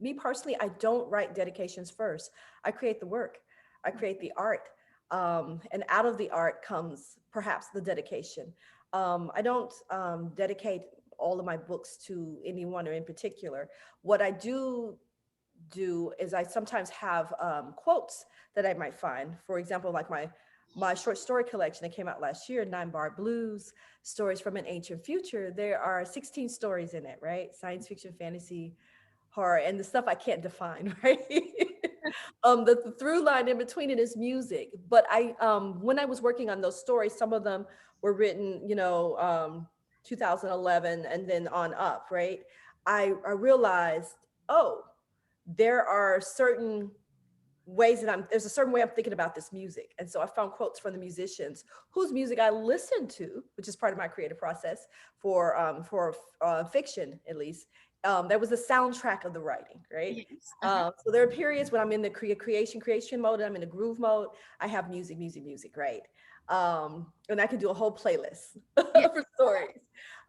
Me personally, I don't write dedications first. I create the work, I create the art. And out of the art comes perhaps the dedication. I don't dedicate all of my books to anyone or in particular. What I do is I sometimes have quotes that I might find. For example, like my short story collection that came out last year, 9 Bar Blues, Stories from an Ancient Future. There are 16 stories in it, right? Science fiction, fantasy, horror, and the stuff I can't define, right? The through line in between it is music. But when I was working on those stories, some of them were written, 2011 and then on up, right? I realized, oh, there are certain ways that there's a certain way I'm thinking about this music. And so I found quotes from the musicians whose music I listened to, which is part of my creative process for fiction, at least. That was the soundtrack of the writing, right? Yes. So there are periods when I'm in the creation mode, and I'm in the groove mode. I have music, right? And I can do a whole playlist for stories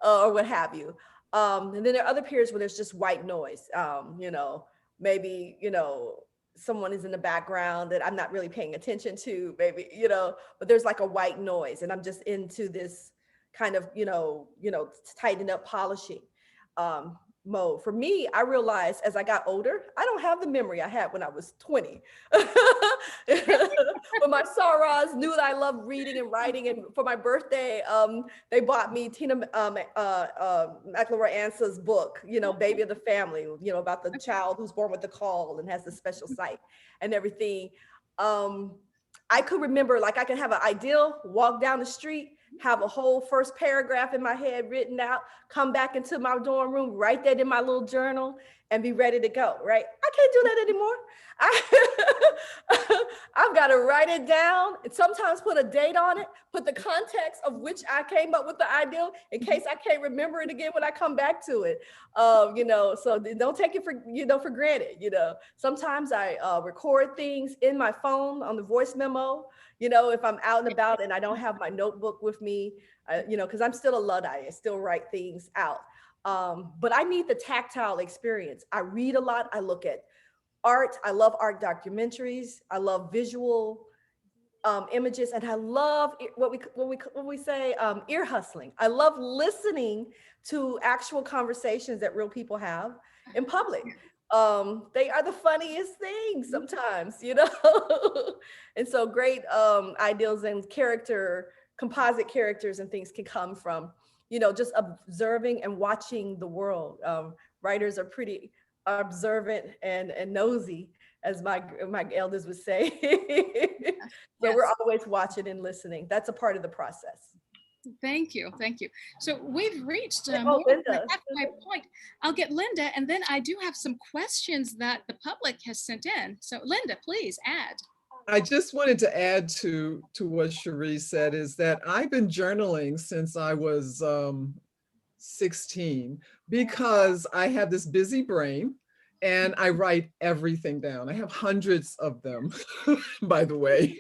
or what have you. And then there are other periods where there's just white noise. Maybe, someone is in the background that I'm not really paying attention to, maybe, but there's like a white noise and I'm just into this kind of, tighten up, polishing mode. For me, I realized as I got older, I don't have the memory I had when I was 20. When when my Sarahs knew that I loved reading and writing, and for my birthday, they bought me Tina McElroy Ansah's book, Baby of the Family, about the child who's born with the caul and has the special sight and everything. I could remember, like, I could have an ideal, walk down the street, have a whole first paragraph in my head written out, come back into my dorm room, write that in my little journal, and be ready to go, right? I can't do that anymore. I've got to write it down and sometimes put a date on it, put the context of which I came up with the ideal in case I can't remember it again when I come back to it. So don't take it for granted. Sometimes I record things in my phone on the voice memo, if I'm out and about and I don't have my notebook with me, because I'm still a Luddite, I still write things out. But I need the tactile experience. I read a lot, I look at art, I love art documentaries, I love visual images, and I love what we say, ear hustling. I love listening to actual conversations that real people have in public. They are the funniest things sometimes, and so great ideals and composite characters and things can come from, just observing and watching the world. Writers are pretty observant and nosy, as my elders would say. So we're always watching and listening. That's a part of the process. Thank you. So we've reached Linda. more than halfway point. I'll get Linda, and then I do have some questions that the public has sent in. So Linda, please add. I just wanted to add to what Cherie said, is that I've been journaling since I was 16 because I have this busy brain and I write everything down. I have hundreds of them, by the way.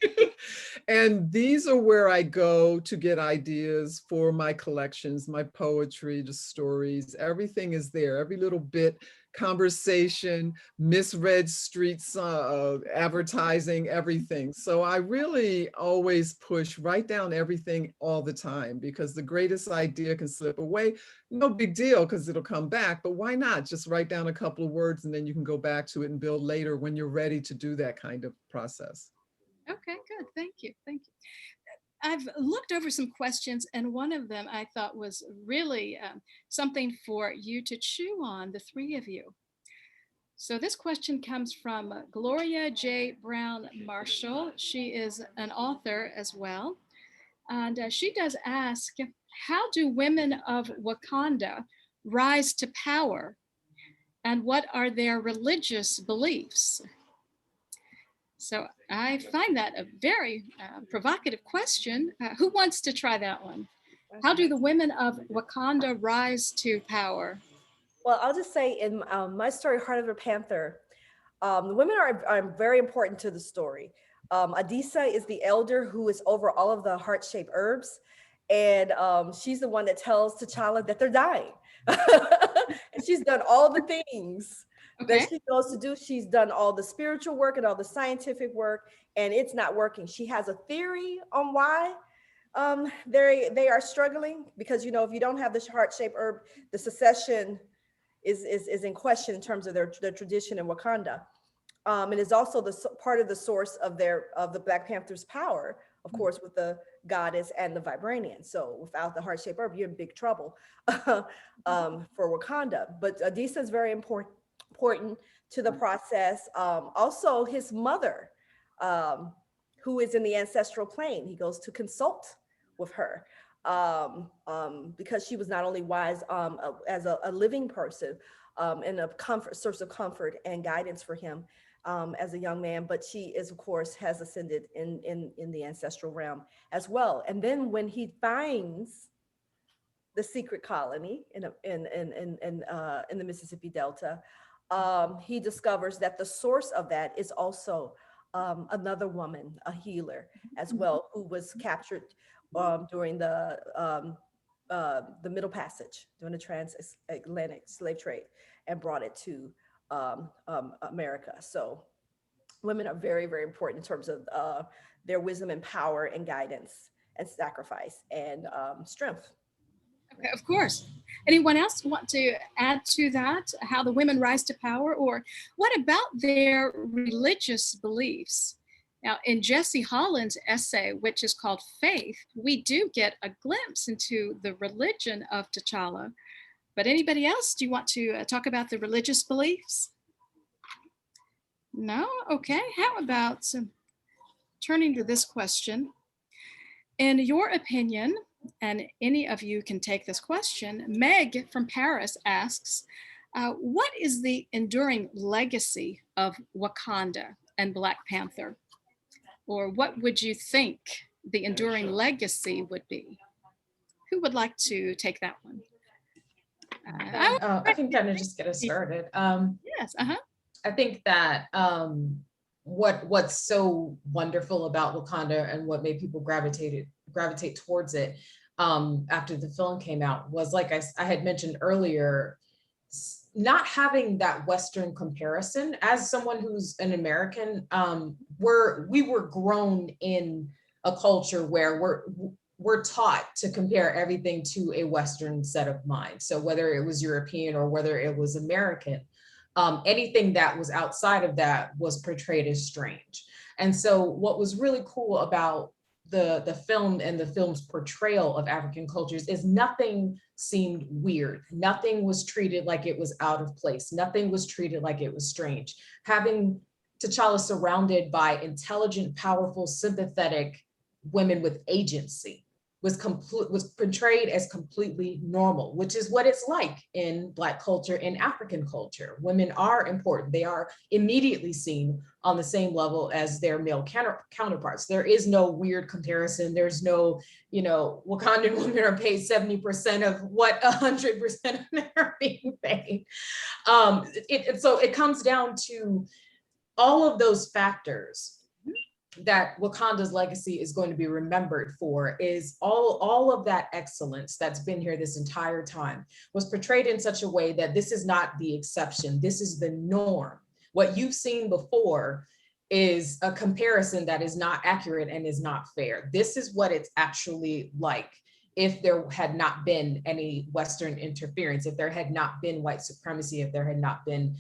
And these are where I go to get ideas for my collections, my poetry, the stories, everything is there, every little bit, conversation, misread streets, advertising, everything. So I really always push, write down everything all the time, because the greatest idea can slip away. No big deal, because it'll come back, but why not just write down a couple of words and then you can go back to it and build later when you're ready to do that kind of process. Okay, good. Thank you. I've looked over some questions, and one of them I thought was really something for you to chew on, the three of you. So this question comes from Gloria J. Brown Marshall. She is an author as well. And she does ask, how do women of Wakanda rise to power? And what are their religious beliefs? So I find that a very provocative question. Who wants to try that one? How do the women of Wakanda rise to power? Well, I'll just say in my story, Heart of a Panther, the women are very important to the story. Adisa is the elder who is over all of the heart-shaped herbs. And she's the one that tells T'Challa that they're dying. And she's done all the things that she goes to do. She's done all the spiritual work and all the scientific work, and it's not working. She has a theory on why they are struggling, because, if you don't have the heart-shaped herb, the secession is in question in terms of their tradition in Wakanda. And is also part of the source of the Black Panther's power, of course, with the goddess and the vibranian. So without the heart-shaped herb, you're in big trouble for Wakanda. But Adisa is very important to the process. Also, his mother, who is in the ancestral plane, he goes to consult with her because she was not only wise as a living person and a source of comfort and guidance for him as a young man, but she is, of course, has ascended in the ancestral realm as well. And then when he finds the secret colony in the Mississippi Delta, he discovers that the source of that is also another woman, a healer as well, who was captured during the Middle Passage, during the transatlantic slave trade, and brought it to America. So women are very, very important in terms of their wisdom and power and guidance and sacrifice and strength. Okay, of course. Anyone else want to add to that, how the women rise to power, or what about their religious beliefs? Now, in Jesse Holland's essay, which is called Faith, we do get a glimpse into the religion of T'Challa. But anybody else, do you want to talk about the religious beliefs? No? Okay. How about turning to this question? In your opinion, and any of you can take this question, Meg from Paris asks, what is the enduring legacy of Wakanda and Black Panther? Or what would you think the enduring legacy would be? Who would like to take that one? I can kind of just get us started. Yes, I think that what's so wonderful about Wakanda and what made people gravitate towards it after the film came out was, like I had mentioned earlier, not having that Western comparison. As someone who's an American, we were grown in a culture where we're taught to compare everything to a Western set of mind. So whether it was European or whether it was American, anything that was outside of that was portrayed as strange. And so what was really cool about the film and the film's portrayal of African cultures is nothing seemed weird. Nothing was treated like it was out of place. Nothing was treated like it was strange. Having T'Challa surrounded by intelligent, powerful, sympathetic women with agency was portrayed as completely normal, which is what it's like in Black culture, in African culture. Women are important. They are immediately seen on the same level as their male counterparts. There is no weird comparison. There's no, Wakandan women are paid 70% of what 100% of men are being paid. So it comes down to all of those factors that Wakanda's legacy is going to be remembered for is all of that excellence that's been here this entire time was portrayed in such a way that this is not the exception. This is the norm. What you've seen before is a comparison that is not accurate and is not fair. This is what it's actually like if there had not been any Western interference, if there had not been white supremacy, if there had not been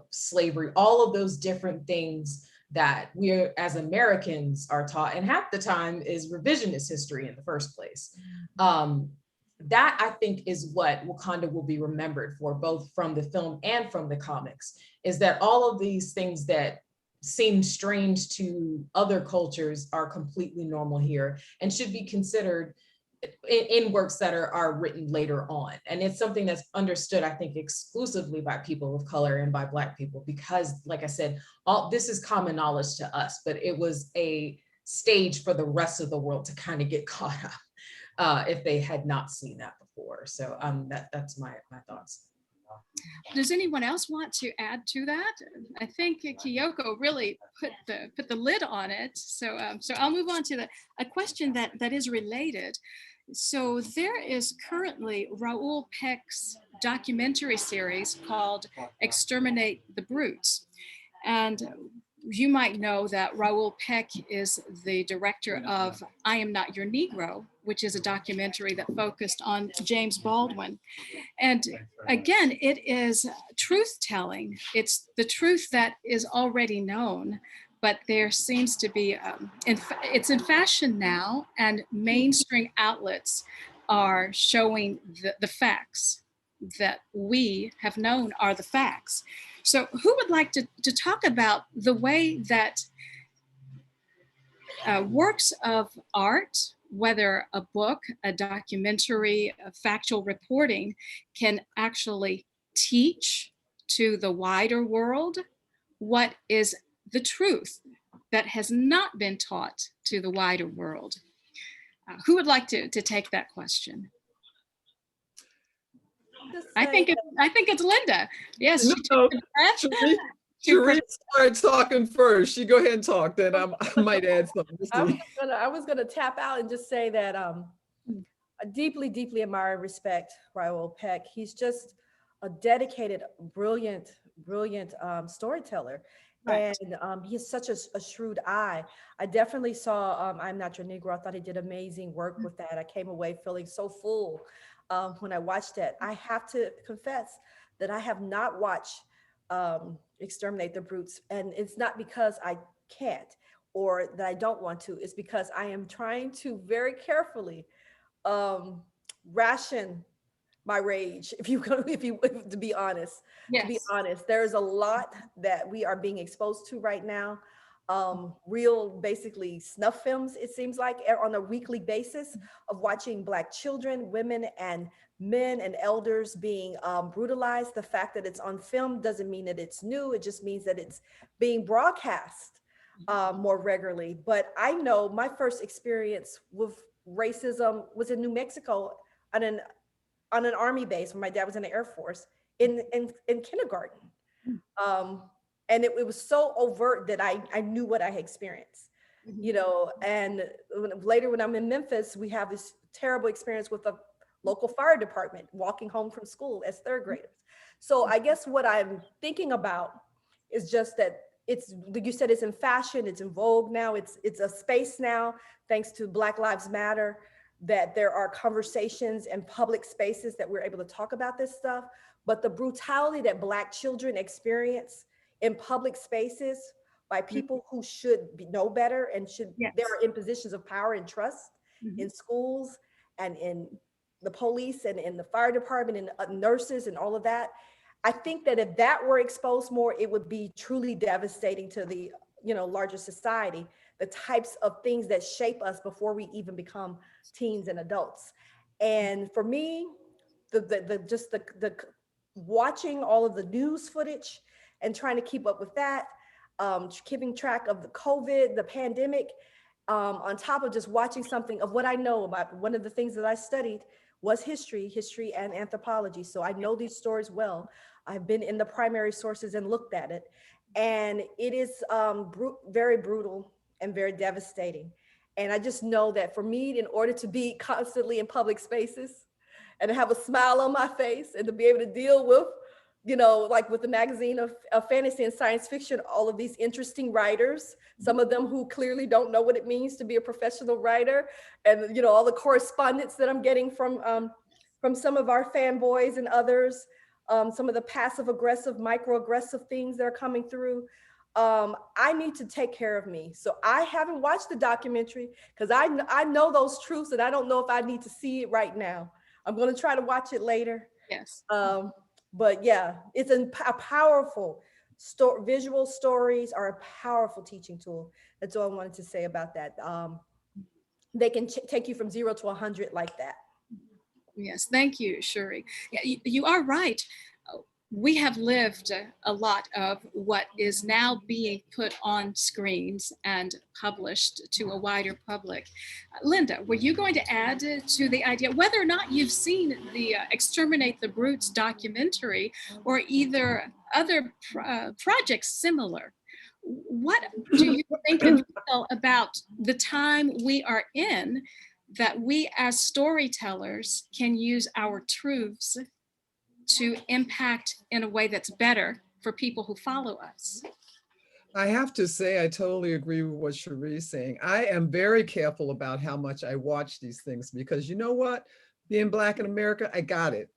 slavery, all of those different things that we as Americans are taught, and half the time is revisionist history in the first place. That I think is what Wakanda will be remembered for, both from the film and from the comics, is that all of these things that seem strange to other cultures are completely normal here and should be considered in works that are written later on. And it's something that's understood, I think, exclusively by people of color and by Black people, because like I said, all this is common knowledge to us, but it was a stage for the rest of the world to kind of get caught up if they had not seen that before. So that's my thoughts. Does anyone else want to add to that? I think Kyoko really put the lid on it. So I'll move on to a question that is related. So there is currently Raoul Peck's documentary series called Exterminate the Brutes. And you might know that Raoul Peck is the director of I Am Not Your Negro, which is a documentary that focused on James Baldwin. And again, it is truth-telling. It's the truth that is already known, but there seems to be, it's in fashion now, and mainstream outlets are showing the facts that we have known are the facts. So who would like to talk about the way that works of art, whether a book, a documentary, a factual reporting, can actually teach to the wider world what is the truth that has not been taught to the wider world? Who would like to take that question? I think it's Linda. Yes. No, Cherie started talking first. She go ahead and talk, then I might add something. I was gonna tap out and just say that I deeply, deeply admire and respect Raoul Peck. He's just a dedicated, brilliant storyteller. Right. And he has such a shrewd eye. I definitely saw I'm Not Your Negro. I thought he did amazing work with that. I came away feeling so full when I watched it. I have to confess that I have not watched Exterminate the Brutes, and it's not because I can't. or that I don't want to is because I am trying to very carefully ration my rage, if you to be honest. To be Yes. honest, there's a lot that we are being exposed to right now. Real, basically snuff films, it seems like, on a weekly basis, of watching Black children, women, and men and elders being brutalized. The fact that it's on film doesn't mean that it's new. It just means that it's being broadcast more regularly. But I know my first experience with racism was in New Mexico on an army base when my dad was in the Air Force in kindergarten. And it was so overt that I knew what I had experienced, you know. And later when I'm in Memphis, we have this terrible experience with a local fire department walking home from school as third graders. So I guess what I'm thinking about is just that it's, like you said, it's in fashion, it's in vogue now, it's a space now, thanks to Black Lives Matter, that there are conversations and public spaces that we're able to talk about this stuff. But the brutality that Black children experience in public spaces by people who should know better and they're in positions of power and trust in schools and in the police and in the fire department and nurses and all of that. I think that if that were exposed more, it would be truly devastating to the, you know, larger society, the types of things that shape us before we even become teens and adults. And for me, the watching all of the news footage and trying to keep up with that, keeping track of the COVID, the pandemic, on top of just watching something of what I know about. One of the things that I studied was history and anthropology. So I know these stories well. I've been in the primary sources and looked at it. And it is very brutal and very devastating. And I just know that for me, in order to be constantly in public spaces and to have a smile on my face and to be able to deal with, you know, like with the magazine of fantasy and science fiction, all of these interesting writers, some of them who clearly don't know what it means to be a professional writer, and, you know, all the correspondence that I'm getting from some of our fanboys and others, some of the passive aggressive, microaggressive things that are coming through. I need to take care of me. So I haven't watched the documentary because I know those truths and I don't know if I need to see it right now. I'm going to try to watch it later. Yes. But yeah, it's a powerful visual stories are a powerful teaching tool. That's all I wanted to say about that. They can take you from 0 to 100 like that. Yes, thank you, Cherie. Yeah, you are right. We have lived a lot of what is now being put on screens and published to a wider public. Linda, were you going to add to the idea, whether or not you've seen the Exterminate the Brutes documentary or either other projects similar? What do you think and feel about the time we are in, that we as storytellers can use our truths to impact in a way that's better for people who follow us? I have to say, I totally agree with what Cherie's saying. I am very careful about how much I watch these things because you know what? Being Black in America, I got it.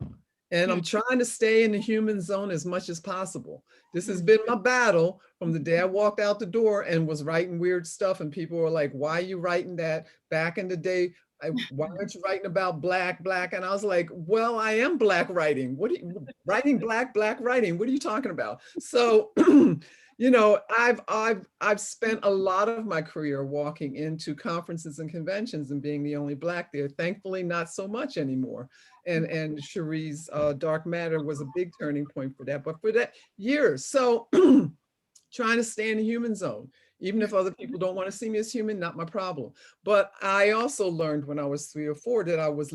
And I'm trying to stay in the human zone as much as possible. This has been my battle from the day I walked out the door and was writing weird stuff. And people were like, why are you writing that? Back in the day, why aren't you writing about Black? And I was like, well, I am Black writing. What are you writing? Black writing? What are you talking about? So, you know, I've spent a lot of my career walking into conferences and conventions and being the only Black there. Thankfully, not so much anymore. And Cherie's Dark Matter was a big turning point for that. But for that, years. So trying to stay in the human zone. Even if other people don't want to see me as human, not my problem. But I also learned when I was 3 or 4 that I was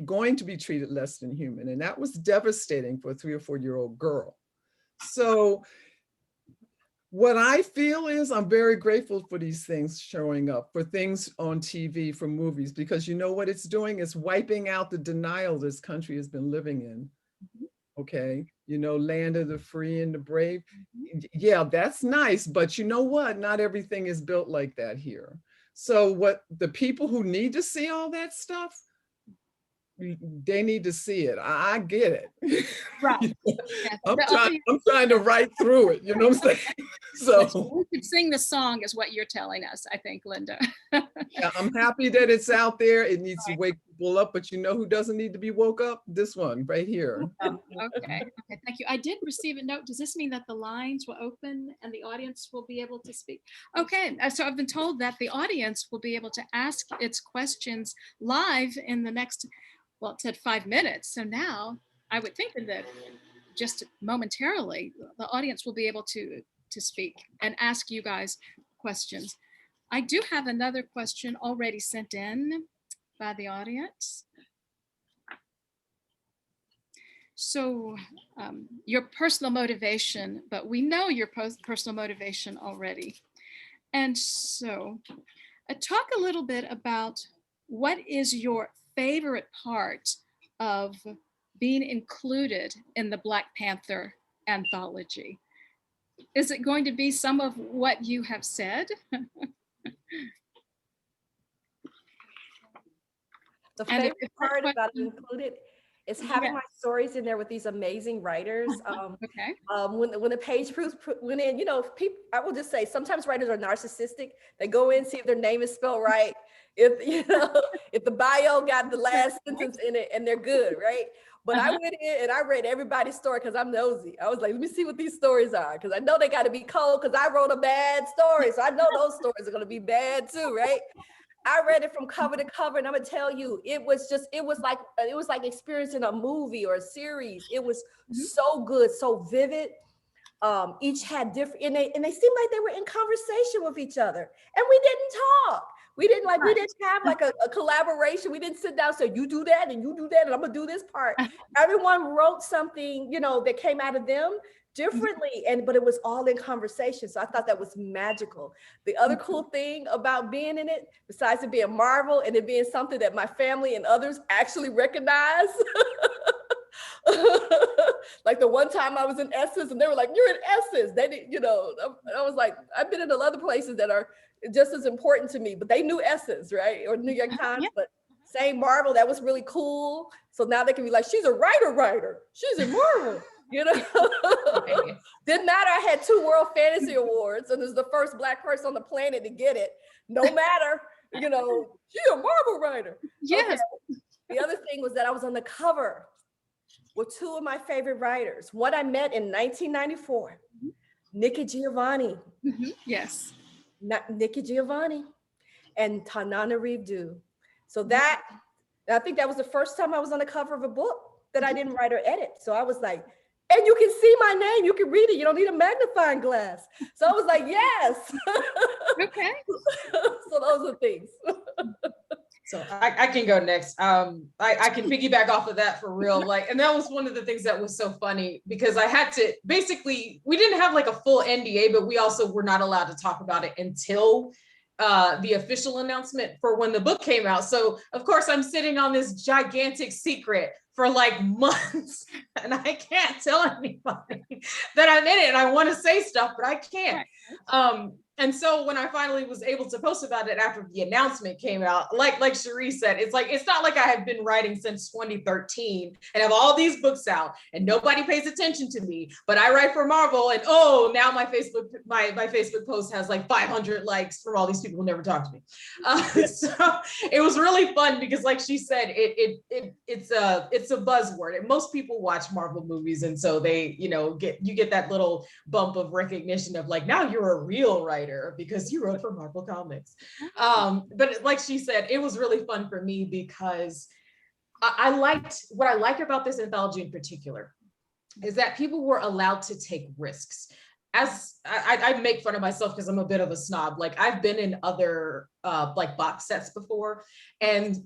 going to be treated less than human. And that was devastating for a 3 or 4-year-old girl. So what I feel is I'm very grateful for these things showing up, for things on TV, for movies, because you know what it's doing? It's wiping out the denial this country has been living in. Okay, you know, land of the free and the brave. Yeah, that's nice, but you know what? Not everything is built like that here. So what the people who need to see all that stuff, they need to see it. I get it. Right. Yeah. I'm trying to write through it, you know what I'm saying? So we could sing the song is what you're telling us, I think, Linda. yeah, I'm happy that it's out there. It needs to wake people up, but you know who doesn't need to be woke up? This one right here. Okay, thank you. I did receive a note. Does this mean that the lines will open and the audience will be able to speak? Okay, so I've been told that the audience will be able to ask its questions live in the next, well, it said 5 minutes. So now I would think that just momentarily, the audience will be able to speak and ask you guys questions. I do have another question already sent in by the audience. So your personal motivation, but we know your personal motivation already. And so talk a little bit about what is your favorite part of being included in the Black Panther anthology. Is it going to be some of what you have said? The favorite part about it included is having my stories in there with these amazing writers. Okay. When the page went in, you know, people, I will just say, sometimes writers are narcissistic. They go in, see if their name is spelled right. If, you know, if the bio got the last sentence in it and they're good, right? But I went in and I read everybody's story because I'm nosy. I was like, let me see what these stories are. Because I know they got to be cold because I wrote a bad story. So I know those stories are going to be bad too, right? I read it from cover to cover, and I'm gonna tell you, it was like experiencing a movie or a series. It was so good, so vivid. Each had different, and they seemed like they were in conversation with each other, and we didn't talk. We didn't have like a collaboration. We didn't sit down and say, you do that and you do that, and I'm gonna do this part. Everyone wrote something, you know, that came out of them differently, but it was all in conversation. So I thought that was magical. The other cool thing about being in it, besides it being Marvel and it being something that my family and others actually recognize, like the one time I was in Essence and they were like, you're in Essence. They didn't, you know, I was like, I've been in other places that are just as important to me, but they knew Essence, right? Or New York Times, but same Marvel, that was really cool. So now they can be like, she's a writer. She's in Marvel. You know, didn't matter. I had 2 World Fantasy Awards and was the first Black person on the planet to get it. No matter, you know, she's a Marvel writer. Yes. Okay. The other thing was that I was on the cover with 2 of my favorite writers. One I met in 1994, Nikki Giovanni. Yes. Nikki Giovanni and Tanana Reevdu. So that, I think that was the first time I was on the cover of a book that I didn't write or edit. So I was like, and you can see my name, you can read it, you don't need a magnifying glass. So I was like, yes. Okay. So those are things. So I can go next. I can piggyback off of that for real. Like, and that was one of the things that was so funny because I had to, basically, we didn't have like a full NDA, but we also were not allowed to talk about it until the official announcement for when the book came out. So of course I'm sitting on this gigantic secret for like months and I can't tell anybody that I'm in it and I want to say stuff, but I can't. And so when I finally was able to post about it after the announcement came out, like Cherie said, it's like, it's not like I have been writing since 2013 and have all these books out and nobody pays attention to me, but I write for Marvel and oh, now my Facebook post has like 500 likes from all these people who never talk to me. So it was really fun because like she said, it's a buzzword and most people watch Marvel movies. And so they, you know, you get that little bump of recognition of like, now you're a real writer because you wrote for Marvel Comics. But like she said, it was really fun for me because I liked, what I like about this anthology in particular is that people were allowed to take risks. As I make fun of myself because I'm a bit of a snob. Like I've been in other like box sets before and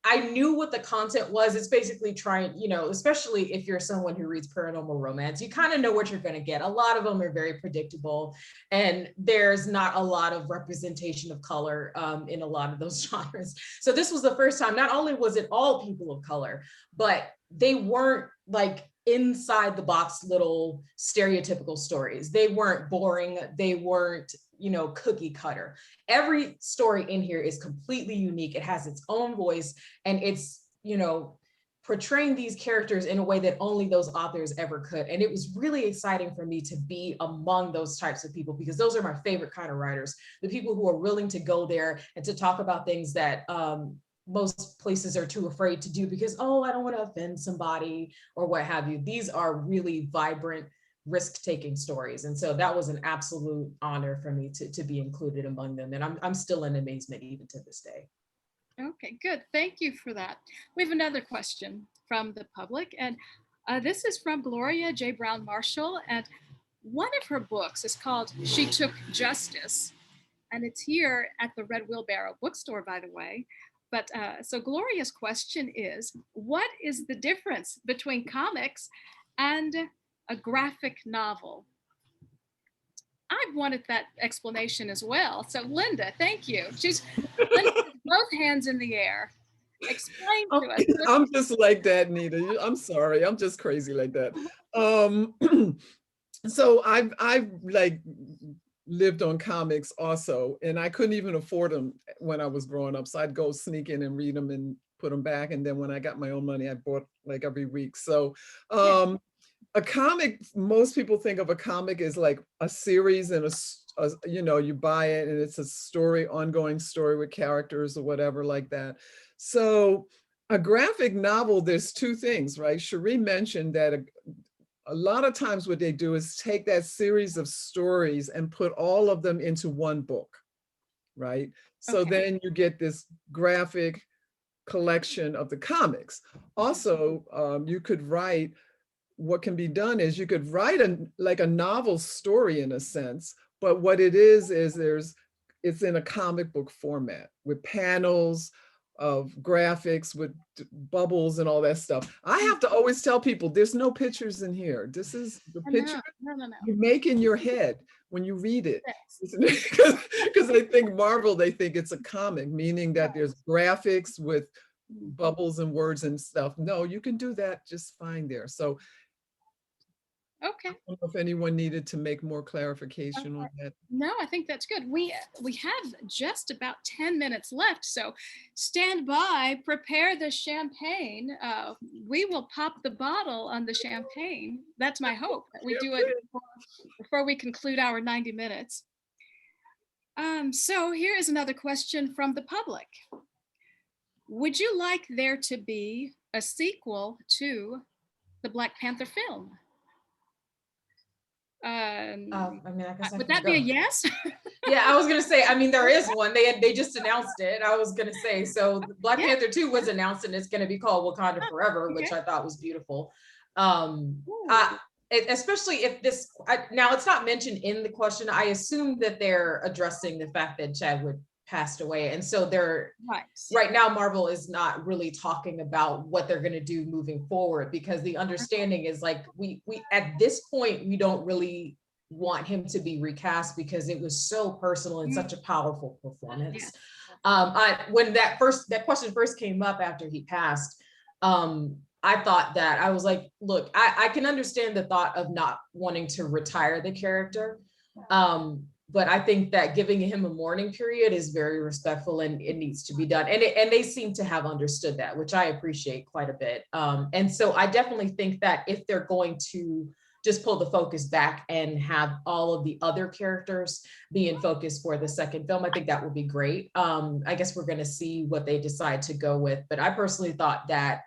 I knew what the content was. It's basically trying, you know, especially if you're someone who reads paranormal romance, you kind of know what you're going to get. A lot of them are very predictable and there's not a lot of representation of color in a lot of those genres. So this was the first time, not only was it all people of color, but they weren't like inside the box little stereotypical stories. They weren't boring. They weren't, you know, cookie cutter. Every story in here is completely unique. It has its own voice and it's, you know, portraying these characters in a way that only those authors ever could. And it was really exciting for me to be among those types of people, because those are my favorite kind of writers, the people who are willing to go there and to talk about things that most places are too afraid to do because, oh, I don't want to offend somebody or what have you. These are really vibrant, risk-taking stories. And so that was an absolute honor for me to be included among them. And I'm still in amazement even to this day. Okay, good. Thank you for that. We have another question from the public, and this is from Gloria J. Brown Marshall. And one of her books is called She Took Justice, and it's here at the Red Wheelbarrow Bookstore, by the way. But so Gloria's question is, what is the difference between comics and a graphic novel? I've wanted that explanation as well. So Linda, thank you. Linda has both hands in the air. Explain to us. I'm just like that, Nita. I'm sorry. I'm just crazy like that. So I've like lived on comics also, and I couldn't even afford them when I was growing up. So I'd go sneak in and read them and put them back. And then when I got my own money, I bought like every week. So a comic, most people think of a comic as like a series and you buy it and it's a story, ongoing story with characters or whatever like that. So a graphic novel, there's two things, right? Cherie mentioned that a lot of times what they do is take that series of stories and put all of them into one book, right? So then you get this graphic collection of the comics. Also, you could write, what can be done is you could write like a novel story in a sense, but what it is it's in a comic book format with panels of graphics with bubbles and all that stuff. I have to always tell people there's no pictures in here. This is the picture you make in your head when you read it. Because they think Marvel, they think it's a comic, meaning that there's graphics with bubbles and words and stuff. No, you can do that just fine there. So okay. I don't know if anyone needed to make more clarification on that. No, I think that's good. We have just about 10 minutes left, so stand by, prepare the champagne. We will pop the bottle on the champagne. That's my hope, that we do it before we conclude our 90 minutes. So here is another question from the public. Would you like there to be a sequel to the Black Panther film? I mean, I guess would that be a yes? Yeah, I was gonna say, I mean, there is one. They just announced it. I was gonna say, so Black Panther 2 was announced and it's gonna be called Wakanda Forever, which I thought was beautiful. Especially if now it's not mentioned in the question. I assume that they're addressing the fact that Chadwick passed away. And so they're right now, Marvel is not really talking about what they're going to do moving forward, because the understanding is like, we at this point, we don't really want him to be recast because it was so personal and such a powerful performance. When that question first came up after he passed, I thought that, I was like, look, I can understand the thought of not wanting to retire the character. But I think that giving him a mourning period is very respectful and it needs to be done. And they seem to have understood that, which I appreciate quite a bit. And so I definitely think that if they're going to just pull the focus back and have all of the other characters be in focus for the second film, I think that would be great. I guess we're going to see what they decide to go with. But I personally thought that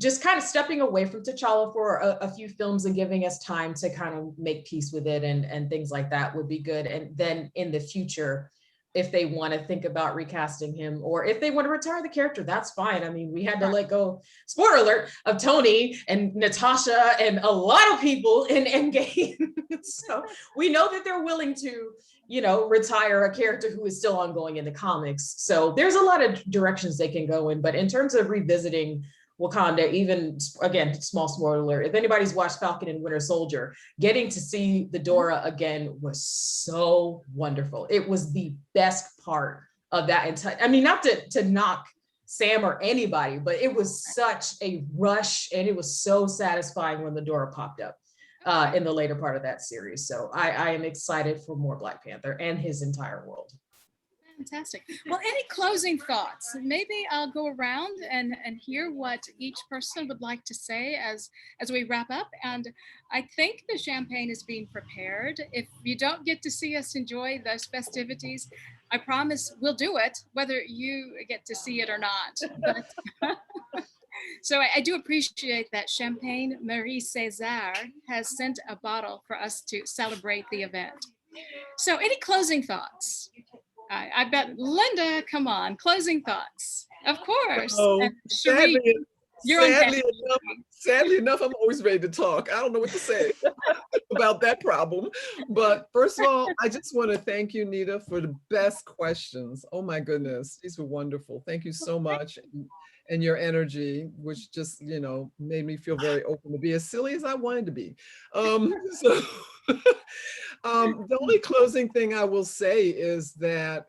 just kind of stepping away from T'Challa for a few films and giving us time to kind of make peace with it and things like that would be good. And then in the future, if they want to think about recasting him, or if they want to retire the character, that's fine. I mean, we had to let go, spoiler alert, of Tony and Natasha and a lot of people in Endgame. So we know that they're willing to, retire a character who is still ongoing in the comics. So there's a lot of directions they can go in, but in terms of revisiting Wakanda, even again, small spoiler, if anybody's watched Falcon and Winter Soldier, getting to see the Dora again was so wonderful. It was the best part of that entire, I mean, not to knock Sam or anybody, but it was such a rush and it was so satisfying when the Dora popped up in the later part of that series. So I am excited for more Black Panther and his entire world. Fantastic. Well, any closing thoughts? Maybe I'll go around and hear what each person would like to say as we wrap up. And I think the champagne is being prepared. If you don't get to see us enjoy those festivities, I promise we'll do it, whether you get to see it or not. But so I do appreciate that Champagne Marie César has sent a bottle for us to celebrate the event. So any closing thoughts? I bet Linda, come on, closing thoughts. Of course. Oh, And Cherie, you're on deck. sadly enough, I'm always ready to talk. I don't know what to say about that problem. But first of all, I just want to thank you, Nita, for the best questions. Oh my goodness, these were wonderful. Thank you so much. And your energy, which just, made me feel very open to be as silly as I wanted to be. So the only closing thing I will say is that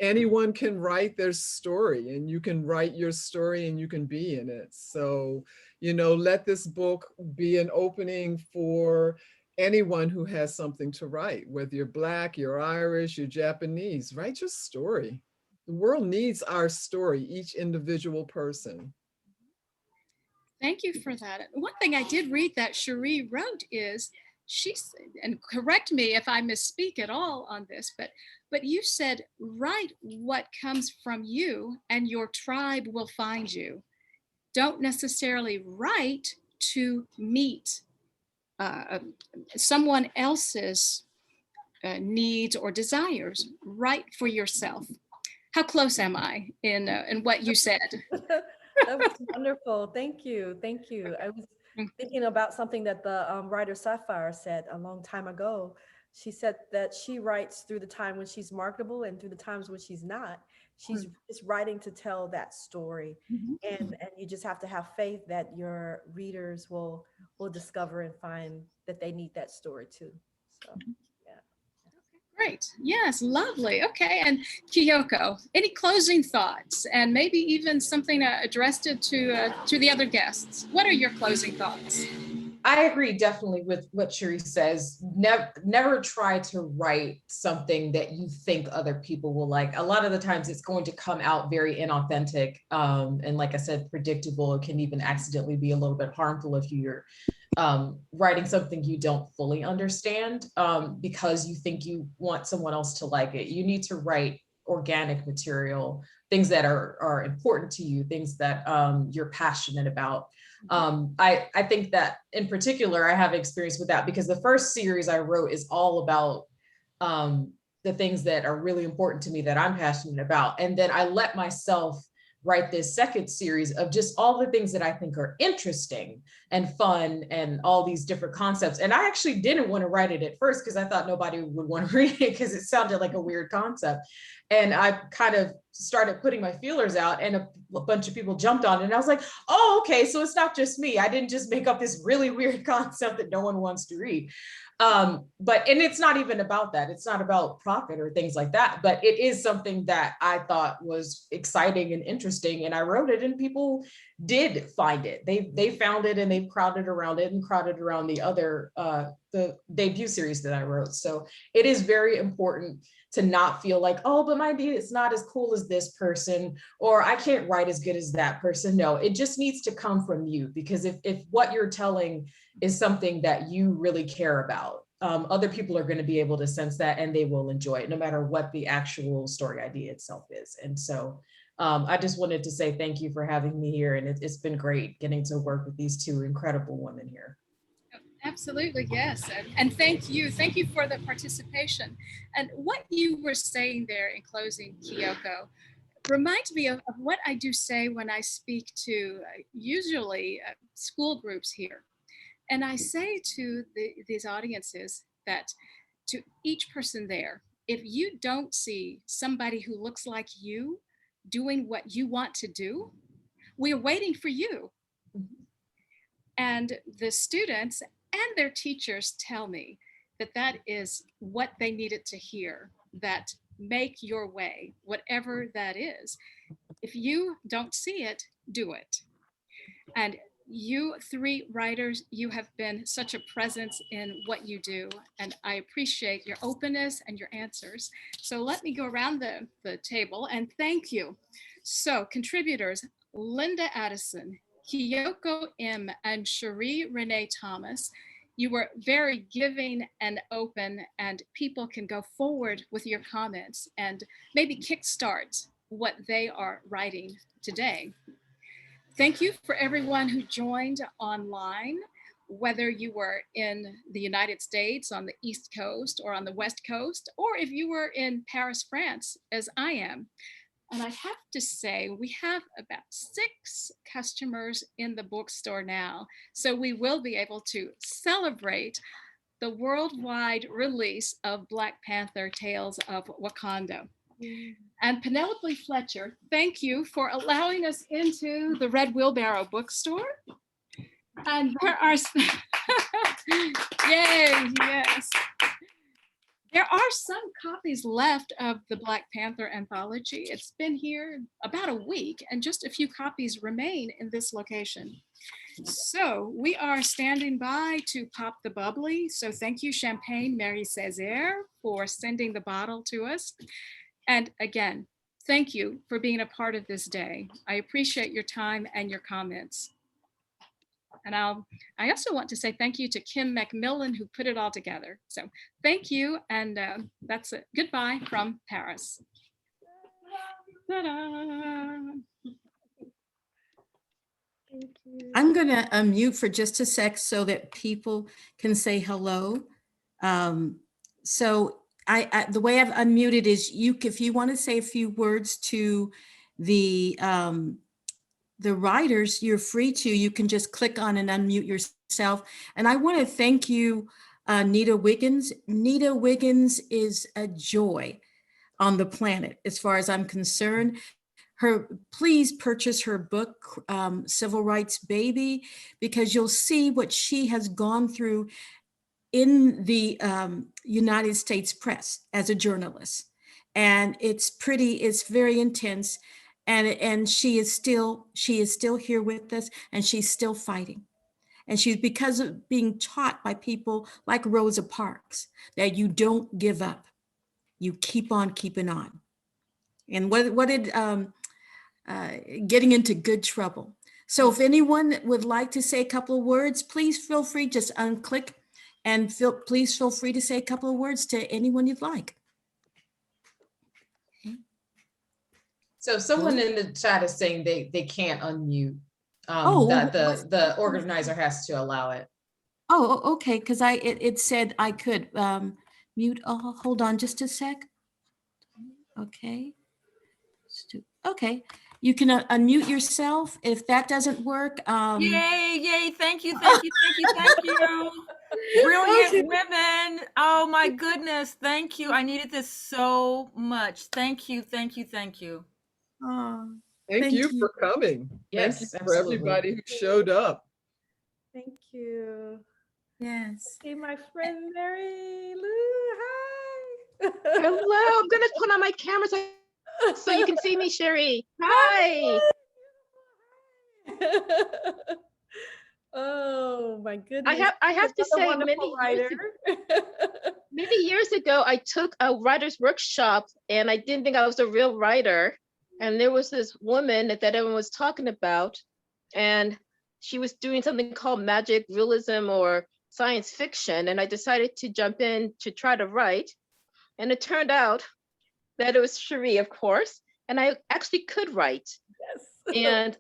anyone can write their story, and you can write your story and you can be in it. So, let this book be an opening for anyone who has something to write, whether you're Black, you're Irish, you're Japanese, write your story. The world needs our story, each individual person. Thank you for that. One thing I did read that Cherie wrote is, and correct me if I misspeak at all on this, but you said, write what comes from you and your tribe will find you. Don't necessarily write to meet someone else's needs or desires. Write for yourself. How close am I in what you said? That was wonderful. Thank you. Thank you. I was thinking about something that the writer Sapphire said a long time ago. She said that she writes through the time when she's marketable and through the times when she's not. She's just writing to tell that story. And you just have to have faith that your readers will discover and find that they need that story too. So. Great. Yes, lovely. Okay. And Kyoko, any closing thoughts, and maybe even something addressed it to the other guests? What are your closing thoughts? I agree definitely with what Cherie says. Never try to write something that you think other people will like. A lot of the times it's going to come out very inauthentic. And like I said, predictable. It can even accidentally be a little bit harmful if you're writing something you don't fully understand because you think you want someone else to like it. You need to write organic material, things that are important to you, things that you're passionate about. I think that in particular, I have experience with that because the first series I wrote is all about the things that are really important to me that I'm passionate about. And then I let myself write this second series of just all the things that I think are interesting and fun and all these different concepts. And I actually didn't want to write it at first because I thought nobody would want to read it because it sounded like a weird concept. And I kind of started putting my feelers out and a bunch of people jumped on it. And I was like, oh, okay, so it's not just me. I didn't just make up this really weird concept that no one wants to read. And it's not even about that. It's not about profit or things like that, but it is something that I thought was exciting and interesting. And I wrote it and people did find it. They found it and they crowded around it and crowded around the other, the debut series that I wrote. So it is very important to not feel like, oh, but my idea is not as cool as this person, or I can't write as good as that person. No, it just needs to come from you, because if what you're telling is something that you really care about, other people are going to be able to sense that and they will enjoy it no matter what the actual story idea itself is. And so I just wanted to say thank you for having me here. And it's been great getting to work with these two incredible women here. Absolutely, yes. And thank you for the participation. And what you were saying there in closing, Kyoko, reminds me of what I do say when I speak to usually school groups here. And I say to these audiences that to each person there, if you don't see somebody who looks like you doing what you want to do, we're waiting for you. And the students and their teachers tell me that that is what they needed to hear, that make your way, whatever that is. If you don't see it, do it. And You three writers, you have been such a presence in what you do, and I appreciate your openness and your answers. So let me go around the table and thank you. So contributors, Linda Addison, Kyoko M, and Sheree Renée Thomas, you were very giving and open, and people can go forward with your comments and maybe kickstart what they are writing today. Thank you for everyone who joined online, whether you were in the United States on the East Coast or on the West Coast, or if you were in Paris, France, as I am. And I have to say, we have about 6 customers in the bookstore now. So we will be able to celebrate the worldwide release of Black Panther Tales of Wakanda. And Penelope Fletcher, thank you for allowing us into the Red Wheelbarrow Bookstore. And there are, yay, yes. There are some copies left of the Black Panther anthology. It's been here about a week and just a few copies remain in this location. So we are standing by to pop the bubbly. So thank you, Champagne Mary Césaire, for sending the bottle to us. And again, thank you for being a part of this day. I appreciate your time and your comments. And I also want to say thank you to Kim Macmillan, who put it all together. So thank you, and that's it. Goodbye from Paris. Ta-da. Thank you. I'm going to unmute for just a sec so that people can say hello. So the way I've unmuted is if you want to say a few words to the writers, you're free to. You can just click on and unmute yourself. And I want to thank you, Nita Wiggins. Nita Wiggins is a joy on the planet, as far as I'm concerned. Please purchase her book, Civil Rights Baby, because you'll see what she has gone through in the United States press as a journalist. And it's very intense. And she is still here with us, and she's still fighting. And she's, because of being taught by people like Rosa Parks, that you don't give up, you keep on keeping on. And what did getting into good trouble. So if anyone would like to say a couple of words, please feel free, just unclick, and please feel free to say a couple of words to anyone you'd like. So someone in the chat is saying they can't unmute, that the organizer has to allow it. Oh, okay, because it said I could mute. Oh, hold on just a sec. Okay. Okay, you can unmute yourself. If that doesn't work. Yay, thank you. Brilliant women. Oh my goodness, thank you. I needed this so much. Thank you. Oh, Thank you for coming. Yes, thank you for absolutely. everybody who showed up. Thank you. yes. Hey, my friend Mary Lou, hi. Hello, I'm gonna put on my camera so you can see me, Cherie. Hi. Oh my goodness. I have to say, many years ago, I took a writer's workshop and I didn't think I was a real writer. And there was this woman that everyone was talking about, and she was doing something called magic realism or science fiction. And I decided to jump in to try to write. And it turned out that it was Cherie, of course, and I actually could write. Yes. And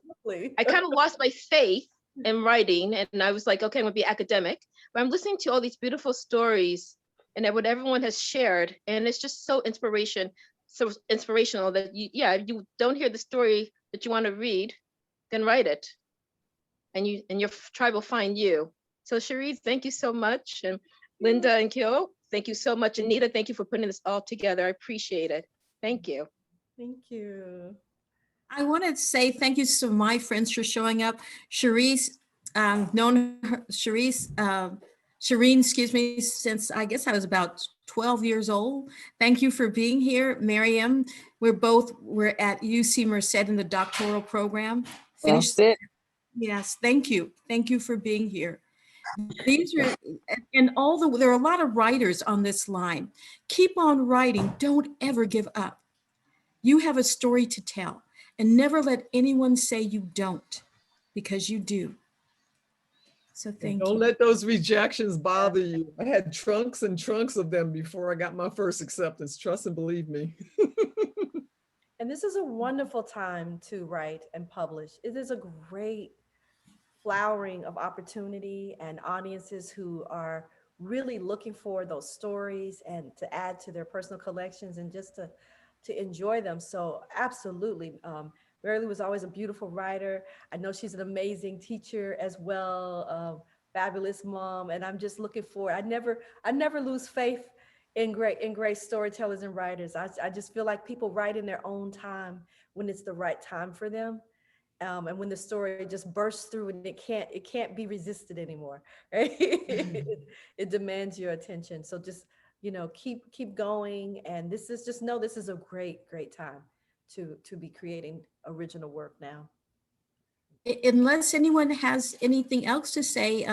I kind of lost my faith in writing, and I was like, okay, I'm gonna be academic. But I'm listening to all these beautiful stories and what everyone has shared, and it's just so inspirational that you don't hear the story that you want to read, then write it, and your tribe will find you. So Cherie, thank you so much, and Linda and Kyo, thank you so much. Anita, thank you for putting this all together. I appreciate it. Thank you. Thank you. I want to say thank you to my friends for showing up. Cherie's known her, Shereen, excuse me, since I guess I was about 12 years old. Thank you for being here. Miriam, we're at UC Merced in the doctoral program. That's it. Yes, thank you. Thank you for being here. These are, and there are a lot of writers on this line. Keep on writing. Don't ever give up. You have a story to tell, and never let anyone say you don't, because you do. So thank Don't you. let those rejections bother you. I had trunks and trunks of them before I got my first acceptance. Trust and believe me. And this is a wonderful time to write and publish. It is a great flowering of opportunity and audiences who are really looking for those stories and to add to their personal collections and just to enjoy them. So absolutely. Mary Lou was always a beautiful writer. I know she's an amazing teacher as well, fabulous mom. And I'm just looking forward. I never lose faith in great storytellers and writers. I just feel like people write in their own time when it's the right time for them. And when the story just bursts through and it can't be resisted anymore, right? It demands your attention. So just, keep going. And this is a great time to be creating original work now. Unless anyone has anything else to say,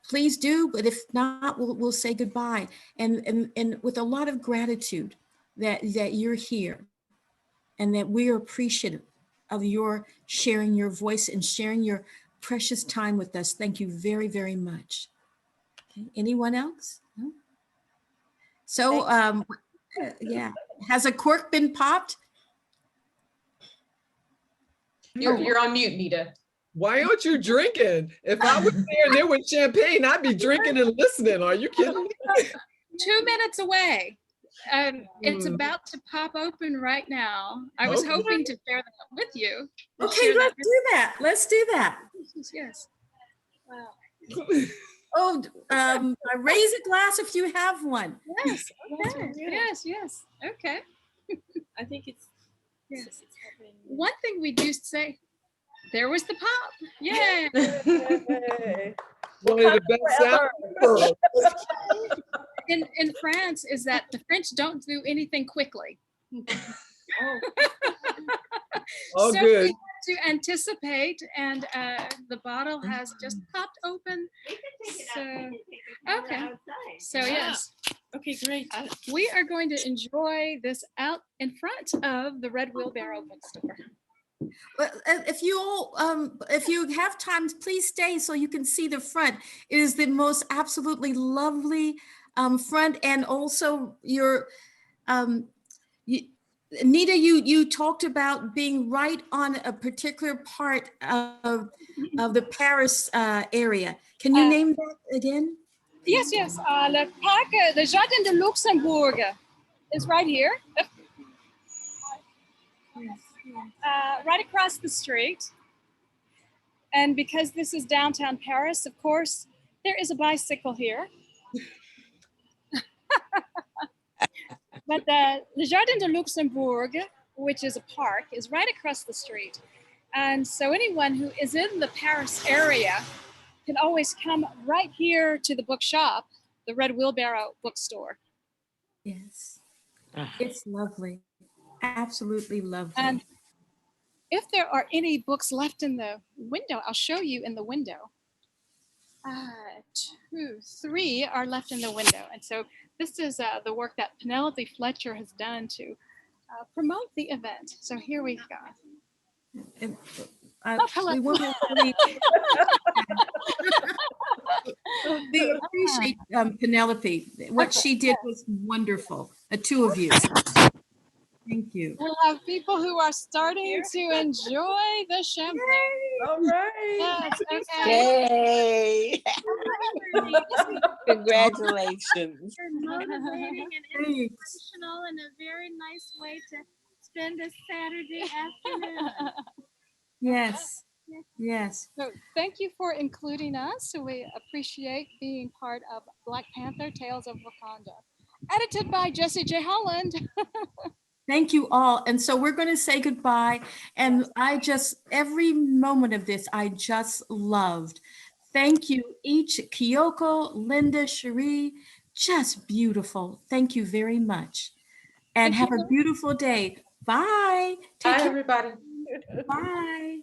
please do. But if not, we'll say goodbye. And with a lot of gratitude that you're here, and that we are appreciative of your sharing your voice and sharing your precious time with us. Thank you very, very much. Okay. Anyone else? No? So, yeah. Has a cork been popped? You're on mute, Nita. Why aren't you drinking? If I was there and there was champagne, I'd be drinking and listening. Are you kidding me? 2 minutes away. It's about to pop open right now. I was hoping to share that with you. Okay, let's do that. Let's do that. Yes. Wow. Oh, raise a glass if you have one. Yes. Okay. Yes. Okay. I think it's happening. One thing we do say, there was the pop. Yeah. One of the best sounds. In France is that the French don't do anything quickly. Oh, so good. we have to anticipate, and the bottle has just popped open. So, okay. So yes. Okay, great. We are going to enjoy this out in front of the Red Wheelbarrow Bookstore. Well, if you have time, please stay so you can see the front. It is the most absolutely lovely front, and also your Nita, you talked about being right on a particular part of the Paris area. Can you name that again? Yes. Le parc, the Jardin de Luxembourg is right here. Right across the street. And because this is downtown Paris, of course, there is a bicycle here. But the Jardin de Luxembourg, which is a park, is right across the street. And so anyone who is in the Paris area can always come right here to the bookshop, the Red Wheelbarrow Bookstore. Yes, it's lovely. Absolutely lovely. And if there are any books left in the window, I'll show you in the window. 2, 3 are left in the window. And so this is the work that Penelope Fletcher has done to promote the event. So here we go. And, hello. we want to really we appreciate Penelope. What she did was wonderful. The two of you. Thank you. We'll have people who are starting to enjoy the champagne. All right. Yes, okay. Yay! Congratulations. Motivating and inspirational and a very nice way to spend a Saturday afternoon. Yes. Yes. So thank you for including us. So we appreciate being part of Black Panther Tales of Wakanda. Edited by Jesse J. Holland. Thank you all. And so we're going to say goodbye. And every moment of this, I just loved. Thank you each. Kyoko, Linda, Cherie, just beautiful. Thank you very much. And have a beautiful day. Bye. Bye, everybody. Bye.